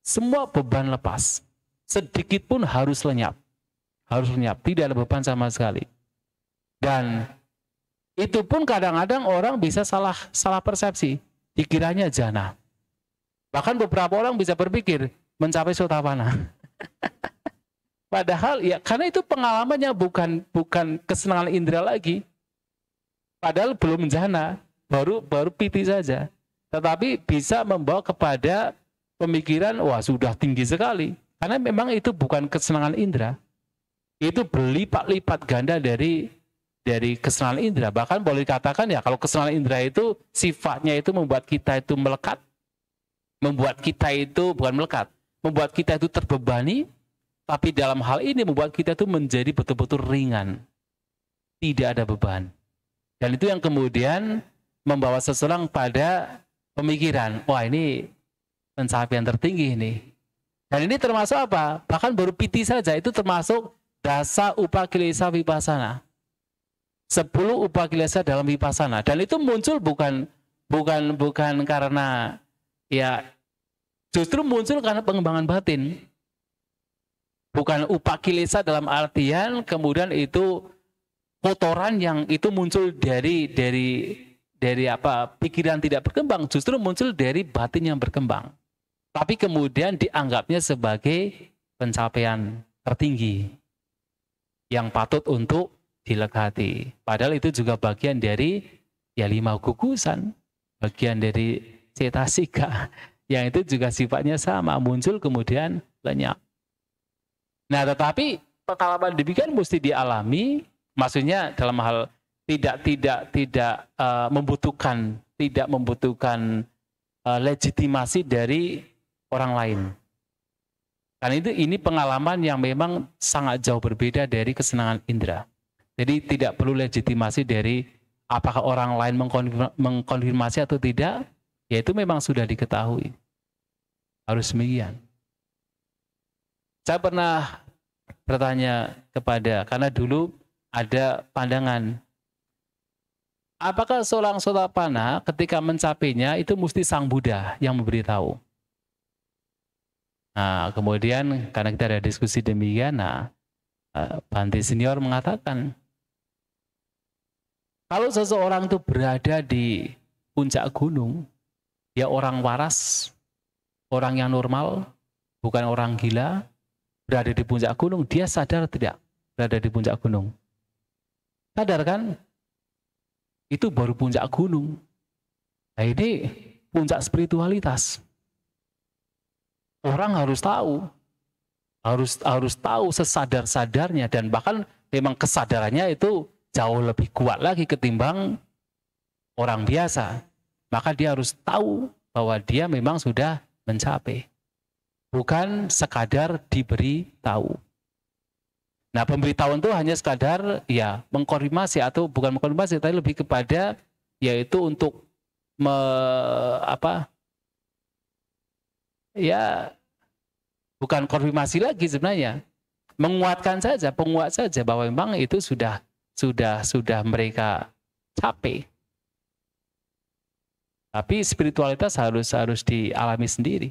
Semua beban lepas. Sedikit pun harus lenyap. Harus lenyap, tidak ada beban sama sekali. Dan itu pun kadang-kadang orang bisa salah persepsi, dikiranya jana. Bahkan beberapa orang bisa berpikir mencapai sotapana. Padahal ya karena itu pengalamannya bukan kesenangan indera lagi. Padahal belum jana, baru piti saja. Tetapi bisa membawa kepada pemikiran wah sudah tinggi sekali. Karena memang itu bukan kesenangan indera. Itu berlipat-lipat ganda dari kesenangan indera. Bahkan boleh dikatakan ya kalau kesenangan indera itu sifatnya itu membuat kita itu melekat, membuat kita itu bukan melekat, membuat kita itu terbebani, tapi dalam hal ini membuat kita itu menjadi betul-betul ringan, tidak ada beban. Dan itu yang kemudian membawa seseorang pada pemikiran, wah ini pencapaian tertinggi ini. Dan ini termasuk apa? Bahkan baru piti saja itu termasuk dasa upakilesa vipassana. 10 upakilesa dalam vipassana. Dan itu muncul bukan karena ya justru muncul karena pengembangan batin. Bukan upakilesa dalam artian kemudian itu kotoran yang itu muncul dari apa pikiran tidak berkembang, justru muncul dari batin yang berkembang. Tapi kemudian dianggapnya sebagai pencapaian tertinggi yang patut untuk dilekati. Padahal itu juga bagian dari ya 5 gugusan, bagian dari cetasika yang itu juga sifatnya sama, muncul kemudian lenyap. Nah, tetapi pengalaman demikian mesti dialami, maksudnya dalam hal tidak membutuhkan legitimasi dari orang lain. Karena ini pengalaman yang memang sangat jauh berbeda dari kesenangan indera. Jadi tidak perlu legitimasi dari apakah orang lain mengkonfirmasi atau tidak, ya itu memang sudah diketahui. Harus demikian. Saya pernah bertanya karena dulu ada pandangan, apakah seorang Sotapanna ketika mencapainya itu mesti Sang Buddha yang memberitahu? Nah, kemudian karena kita ada diskusi demikian, Bhante Senior mengatakan, kalau seseorang itu berada di puncak gunung, dia orang waras, orang yang normal, bukan orang gila, berada di puncak gunung, dia sadar tidak berada di puncak gunung? Sadar kan? Itu baru puncak gunung. Nah ini puncak spiritualitas. Orang harus tahu. Harus tahu sesadar-sadarnya, dan bahkan memang kesadarannya itu jauh lebih kuat lagi ketimbang orang biasa. Maka dia harus tahu bahwa dia memang sudah mencapai. Bukan sekadar diberi tahu. Nah, pemberitahuan itu hanya sekadar ya mengkonfirmasi, atau bukan mengkonfirmasi, tapi lebih kepada yaitu untuk bukan konfirmasi lagi sebenarnya, menguatkan saja, penguat saja bahwa memang itu sudah mereka capai. Tapi spiritualitas harus dialami sendiri.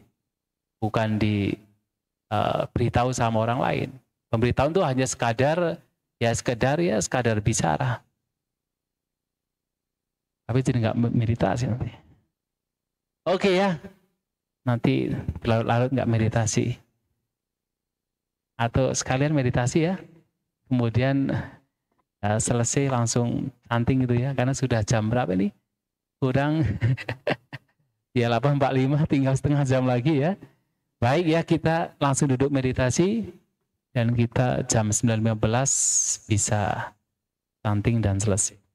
Bukan diberitahu sama orang lain. Pemberitahuan itu hanya sekadar bicara. Tapi jadi nggak meditasi nanti. Oke ya, nanti larut-larut nggak meditasi. Atau sekalian meditasi ya. kemudian selesai langsung canting gitu ya, karena sudah jam berapa nih? Kurang ya 8.45, tinggal setengah jam lagi ya. Baik ya, kita langsung duduk meditasi dan kita jam 9.15 bisa canting dan selesai.